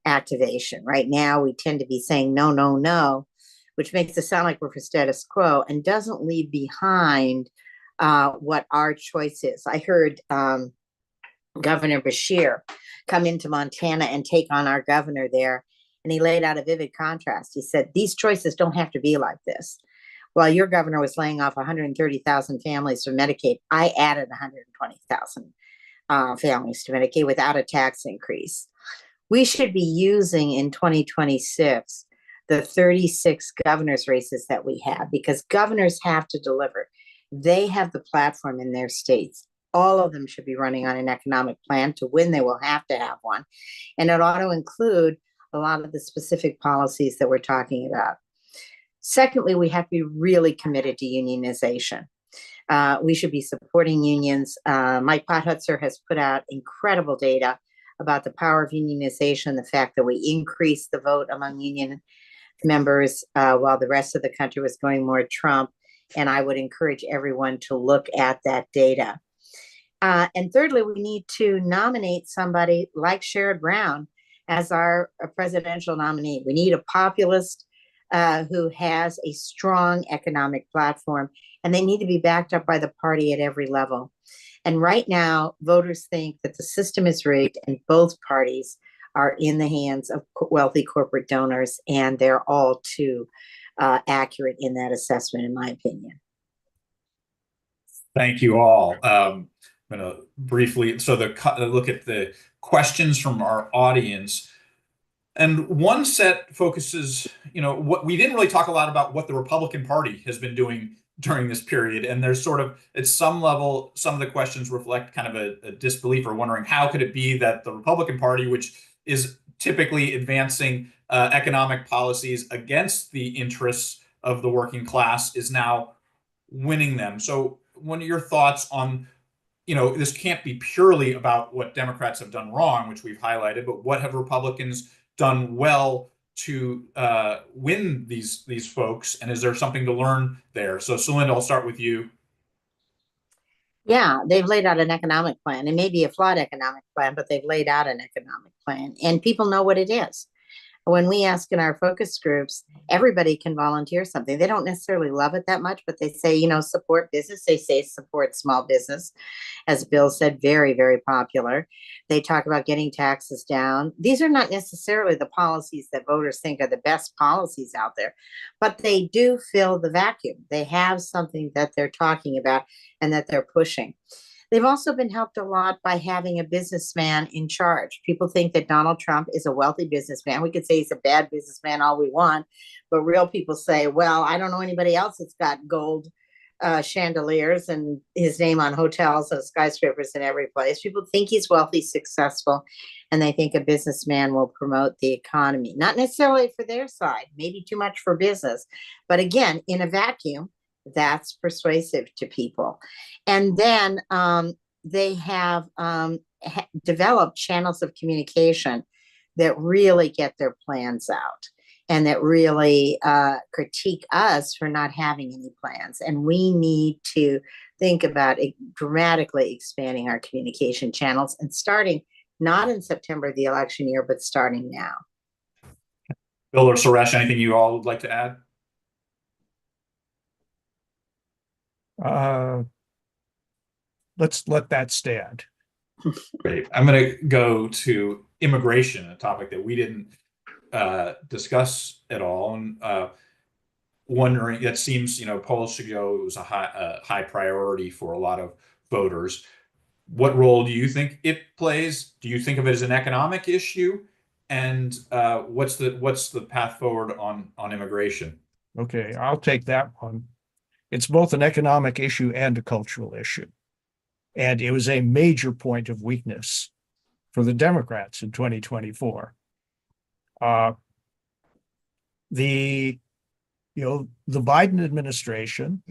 Speaker 3: activation. Right now, we tend to be saying no, no, no, which makes it sound like we're for status quo and doesn't leave behind what our choice is. I heard Governor Beshear come into Montana and take on our governor there, and he laid out a vivid contrast. He said, these choices don't have to be like this. While your governor was laying off 130,000 families from Medicaid, I added 120,000 families to Medicaid without a tax increase. We should be using in 2026 the 36 governor's races that we have, because governors have to deliver. They have the platform in their states. All of them should be running on an economic plan. To win, they will have to have one. And it ought to include a lot of the specific policies that we're talking about. Secondly, we have to be really committed to unionization. We should be supporting unions. Mike Pothutzer has put out incredible data about the power of unionization, the fact that we increased the vote among union members while the rest of the country was going more Trump. And I would encourage everyone to look at that data. And thirdly, we need to nominate somebody like Sherrod Brown as our presidential nominee. We need a populist who has a strong economic platform, and they need to be backed up by the party at every level. And right now, voters think that the system is rigged and both parties are in the hands of wealthy corporate donors, and they're all too accurate in that assessment, in my opinion.
Speaker 1: Thank you all. I'm going to briefly, look at the questions from our audience. And one set focuses, what we didn't really talk a lot about what the Republican Party has been doing during this period. And there's sort of, at some level, some of the questions reflect kind of a disbelief or wondering how could it be that the Republican Party, which is typically advancing economic policies against the interests of the working class, is now winning them. So what are your thoughts on, this can't be purely about what Democrats have done wrong, which we've highlighted, but what have Republicans done well to win these folks, and is there something to learn there? So Celinda, I'll start with you.
Speaker 3: Yeah, they've laid out an economic plan. It may be a flawed economic plan, but they've laid out an economic plan, and people know what it is. When we ask in our focus groups, everybody can volunteer something. They don't necessarily love it that much, but they say, support business. They say support small business. As Bill said, very, very popular. They talk about getting taxes down. These are not necessarily the policies that voters think are the best policies out there, but they do fill the vacuum. They have something that they're talking about and that they're pushing. They've also been helped a lot by having a businessman in charge. People think that Donald Trump is a wealthy businessman. We could say he's a bad businessman all we want, but real people say, well, I don't know anybody else that's got gold chandeliers and his name on hotels and skyscrapers in every place. People think he's wealthy, successful, and they think a businessman will promote the economy. Not necessarily for their side, maybe too much for business. But again, in a vacuum, that's persuasive to people. And then they have developed channels of communication that really get their plans out and that really critique us for not having any plans. And we need to think about dramatically expanding our communication channels and starting not in September, the election year, but starting now.
Speaker 1: Bill or Suresh, anything you all would like to add?
Speaker 4: Let's let that stand.
Speaker 1: Great. I'm going to go to immigration, a topic that we didn't discuss at all. And wondering, that seems, polls show it was a high priority for a lot of voters. What role do you think it plays? Do you think of it as an economic issue? And what's the path forward on immigration?
Speaker 4: Okay, I'll take that one. It's both an economic issue and a cultural issue. And it was a major point of weakness for the Democrats in 2024. The Biden administration,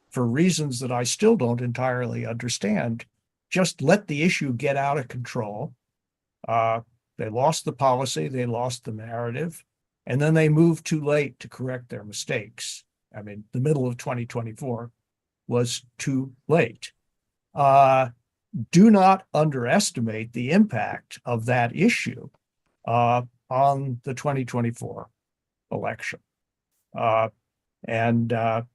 Speaker 4: for reasons that I still don't entirely understand, just let the issue get out of control. They lost the policy, they lost the narrative, and then they moved too late to correct their mistakes. I mean, the middle of 2024 was too late. Do not underestimate the impact of that issue on the 2024 election. And I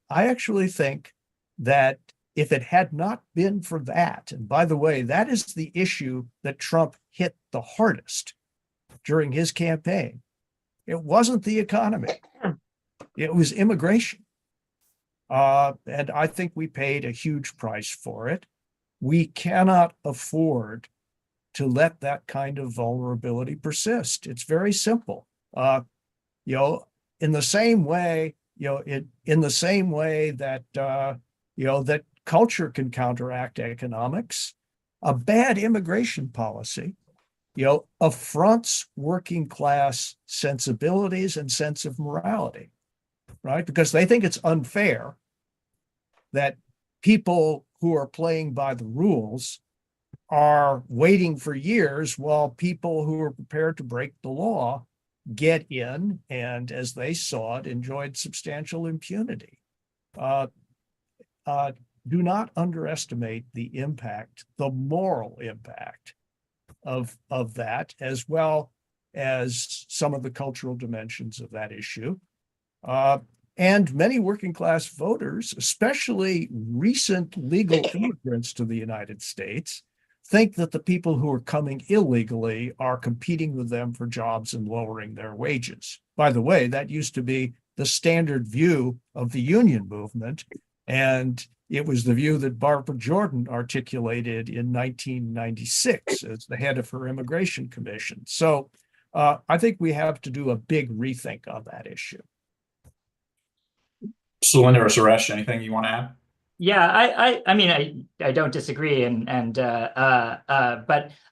Speaker 4: actually think that if it had not been for that, and by the way, that is the issue that Trump hit the hardest during his campaign. It wasn't the economy. It was immigration. And I think we paid a huge price for it. We cannot afford to let that kind of vulnerability persist. It's very simple. In the same way, in the same way that that culture can counteract economics, a bad immigration policy, affronts working class sensibilities and sense of morality, right? Because they think it's unfair that people who are playing by the rules are waiting for years while people who are prepared to break the law get in and, as they saw it, enjoyed substantial impunity. Do not underestimate the impact, the moral impact of that, as well as some of the cultural dimensions of that issue. And many working class voters, especially recent legal immigrants to the United States, think that the people who are coming illegally are competing with them for jobs and lowering their wages. By the way, that used to be the standard view of the union movement. And it was the view that Barbara Jordan articulated in 1996 as the head of her immigration commission. So I think we have to do a big rethink on that issue.
Speaker 1: Sulinda or Suresh, anything you want to add?
Speaker 5: Yeah, I mean, I don't disagree, but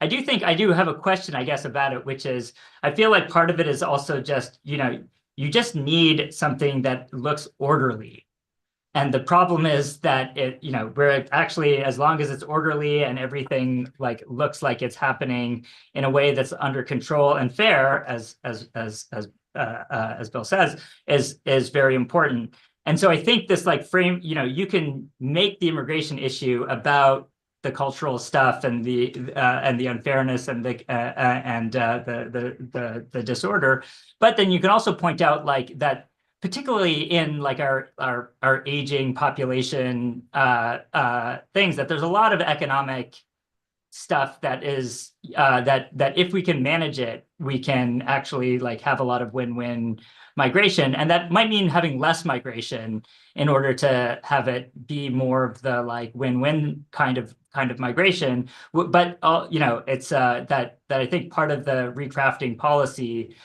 Speaker 5: I do think I do have a question, I guess, about it, which is I feel like part of it is also just, you just need something that looks orderly. And the problem is that we're actually, as long as it's orderly and everything looks like it's happening in a way that's under control and fair, as Bill says, is very important. And so I think this frame, you can make the immigration issue about the cultural stuff and the unfairness and the disorder, but then you can also point out that particularly in our aging population things, that there's a lot of economic stuff that is that if we can manage it, we can actually like have a lot of win-win migration, and that might mean having less migration in order to have it be more of the like win-win kind of migration. But it's that I think part of the recrafting policy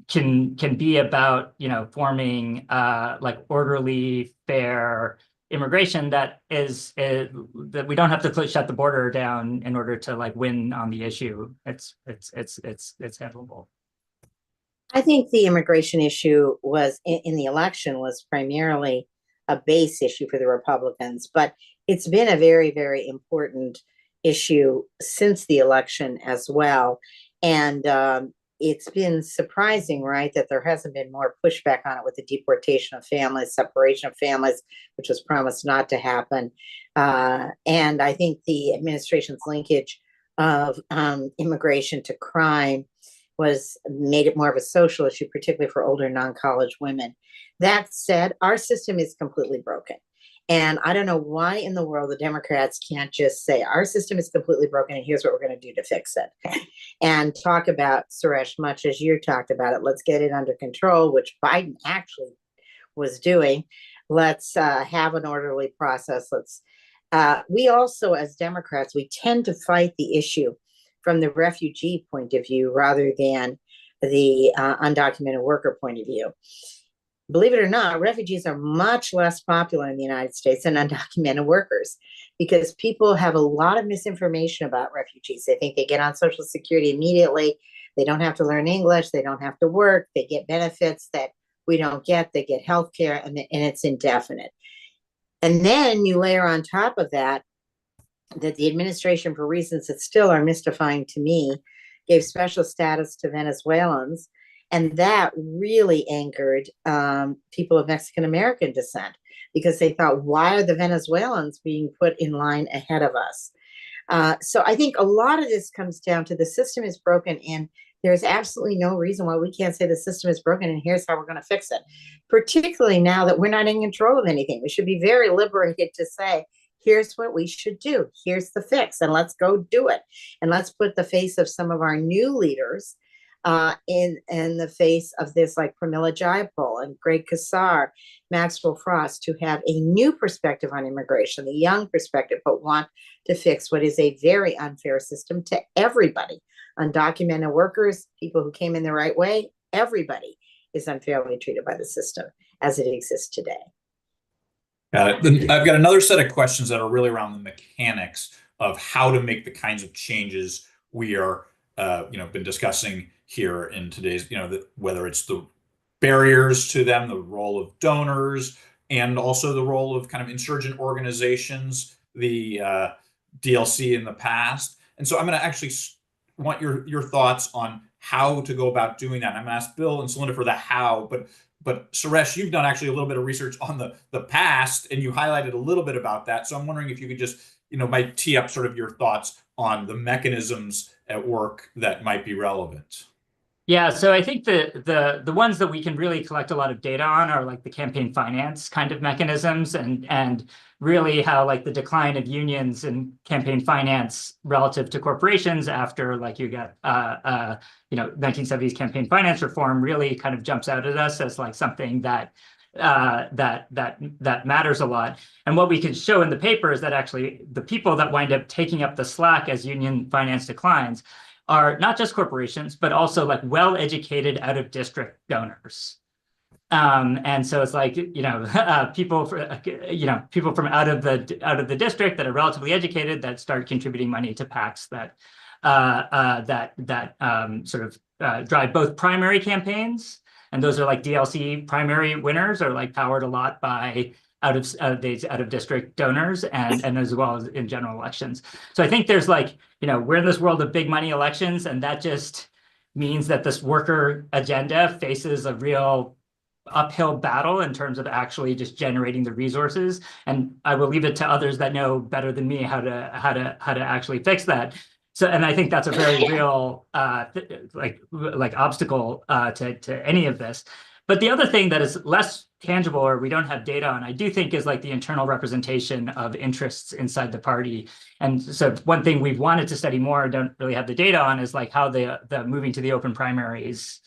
Speaker 5: can be about forming like orderly, fair immigration that is that we don't have to shut the border down in order to like win on the issue. It's handleable.
Speaker 3: I think the immigration issue was in the election was primarily a base issue for the Republicans, but it's been a very, very important issue since the election as well. And it's been surprising, right, that there hasn't been more pushback on it with the deportation of families, separation of families, which was promised not to happen. And I think the administration's linkage of immigration to crime was made it more of a social issue, particularly for older non-college women. That said, our system is completely broken. And I don't know why in the world the Democrats can't just say our system is completely broken and here's what we're going to do to fix it. And talk about, Suresh, much as you talked about it, let's get it under control, which Biden actually was doing. Let's have an orderly process. We also, as Democrats, we tend to fight the issue from the refugee point of view rather than the undocumented worker point of view. Believe it or not, refugees are much less popular in the United States than undocumented workers because people have a lot of misinformation about refugees. They think they get on Social Security immediately. They don't have to learn English. They don't have to work. They get benefits that we don't get. They get health care, and it's indefinite. And then you layer on top of that the administration, for reasons that still are mystifying to me, gave special status to Venezuelans. And that really angered people of Mexican American descent because they thought, why are the Venezuelans being put in line ahead of us? So I think a lot of this comes down to the system is broken and there's absolutely no reason why we can't say the system is broken and here's how we're going to fix it. Particularly now that we're not in control of anything. We should be very liberated to say, here's what we should do. Here's the fix, and let's go do it. And let's put the face of some of our new leaders in the face of this, like Pramila Jayapal and Greg Casar, Maxwell Frost, who have a new perspective on immigration, the young perspective, but want to fix what is a very unfair system to everybody. Undocumented workers, people who came in the right way, everybody is unfairly treated by the system as it exists today.
Speaker 1: Then I've got another set of questions that are really around the mechanics of how to make the kinds of changes we are, been discussing here in today's, whether it's the barriers to them, the role of donors, and also the role of kind of insurgent organizations, the DLC in the past. And so I'm going to actually want your thoughts on how to go about doing that. And I'm going to ask Bill and Celinda for the how, but Suresh, you've done actually a little bit of research on the past, and you highlighted a little bit about that. So I'm wondering if you could just, might tee up sort of your thoughts on the mechanisms at work that might be relevant.
Speaker 5: Yeah, so I think the ones that we can really collect a lot of data on are like the campaign finance kind of mechanisms and really how like the decline of unions and campaign finance relative to corporations after like you got 1970s campaign finance reform really kind of jumps out at us as like something that matters a lot. And what we can show in the paper is that actually the people that wind up taking up the slack as union finance declines are not just corporations, but also like well-educated out-of-district donors. And so it's like, people from out of the district that are relatively educated that start contributing money to PACs that drive both primary campaigns, and those are like DLC primary winners are like powered a lot by out of district donors and as well as in general elections. So I think there's like, we're in this world of big money elections, and that just means that this worker agenda faces a real uphill battle in terms of actually just generating the resources. And I will leave it to others that know better than me how to actually fix that. So, and I think that's a very real like obstacle to any of this. But the other thing that is less tangible or we don't have data on, I do think is like the internal representation of interests inside the party. And so one thing we've wanted to study more, don't really have the data on, is like how the moving to the open primaries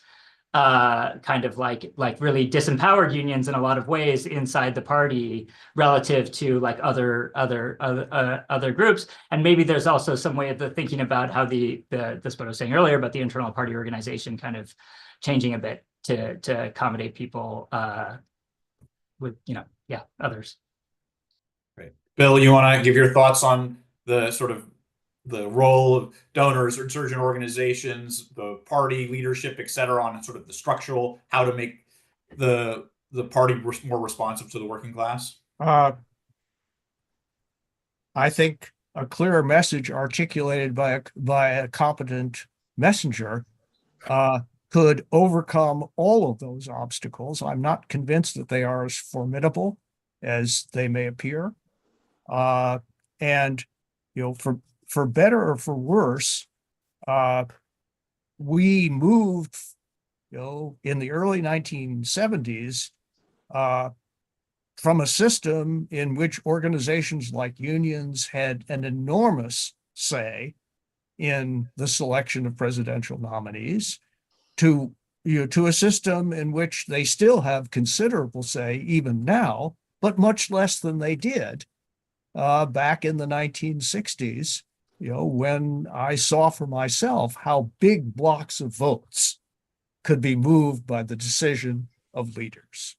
Speaker 5: kind of like really disempowered unions in a lot of ways inside the party relative to like other groups. And maybe there's also some way of thinking about how this what I was saying earlier about the internal party organization kind of changing a bit to accommodate people with, others.
Speaker 1: Great. Bill, you want to give your thoughts on the sort of the role of donors or insurgent organizations, the party leadership, et cetera, on sort of the structural, how to make the party more responsive to the working class?
Speaker 4: I think a clearer message articulated by a competent messenger could overcome all of those obstacles. I'm not convinced that they are as formidable as they may appear. And for better or for worse, we moved, in the early 1970s, from a system in which organizations like unions had an enormous say in the selection of presidential nominees to a system in which they still have considerable say even now, but much less than they did back in the 1960s, when I saw for myself how big blocks of votes could be moved by the decision of leaders.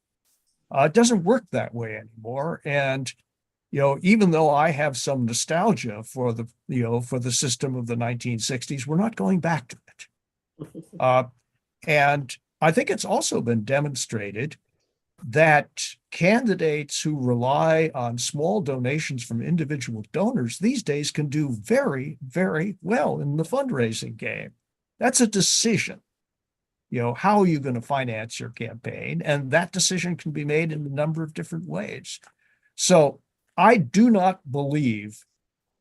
Speaker 4: It doesn't work that way anymore. And, even though I have some nostalgia for the system of the 1960s, we're not going back to it. And I think it's also been demonstrated that candidates who rely on small donations from individual donors these days can do very, very well in the fundraising game. That's a decision. How are you going to finance your campaign? And that decision can be made in a number of different ways. So I do not believe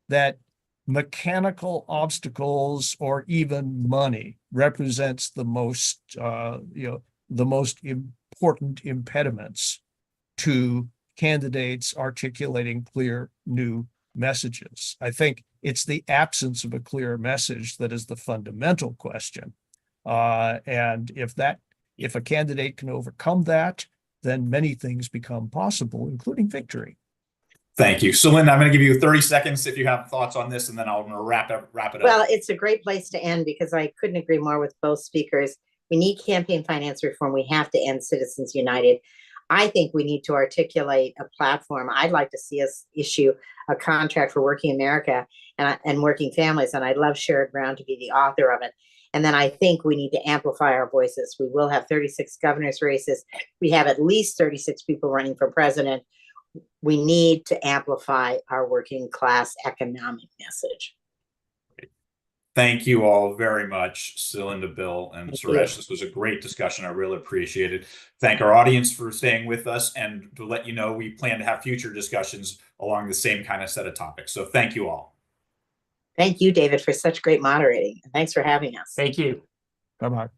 Speaker 4: that mechanical obstacles or even money represents the most important impediments to candidates articulating clear new messages. I think it's the absence of a clear message that is the fundamental question. And if a candidate can overcome that, then many things become possible, including victory.
Speaker 1: Thank you. So, Linda, I'm going to give you 30 seconds if you have thoughts on this, and then I'm going to wrap it up.
Speaker 3: Well, it's a great place to end because I couldn't agree more with both speakers. We need campaign finance reform. We have to end Citizens United. I think we need to articulate a platform. I'd like to see us issue a contract for Working America and working families, and I'd love Sherrod Brown to be the author of it. And then I think we need to amplify our voices. We will have 36 governor's races. We have at least 36 people running for president. We need to amplify our working class economic message.
Speaker 1: Thank you all very much, Celinda, Bill, and Suresh. This was a great discussion. I really appreciate it. Thank our audience for staying with us, and to let you know, we plan to have future discussions along the same kind of set of topics. So thank you all.
Speaker 3: Thank you, David, for such great moderating. Thanks for having us.
Speaker 5: Thank you.
Speaker 4: Bye-bye.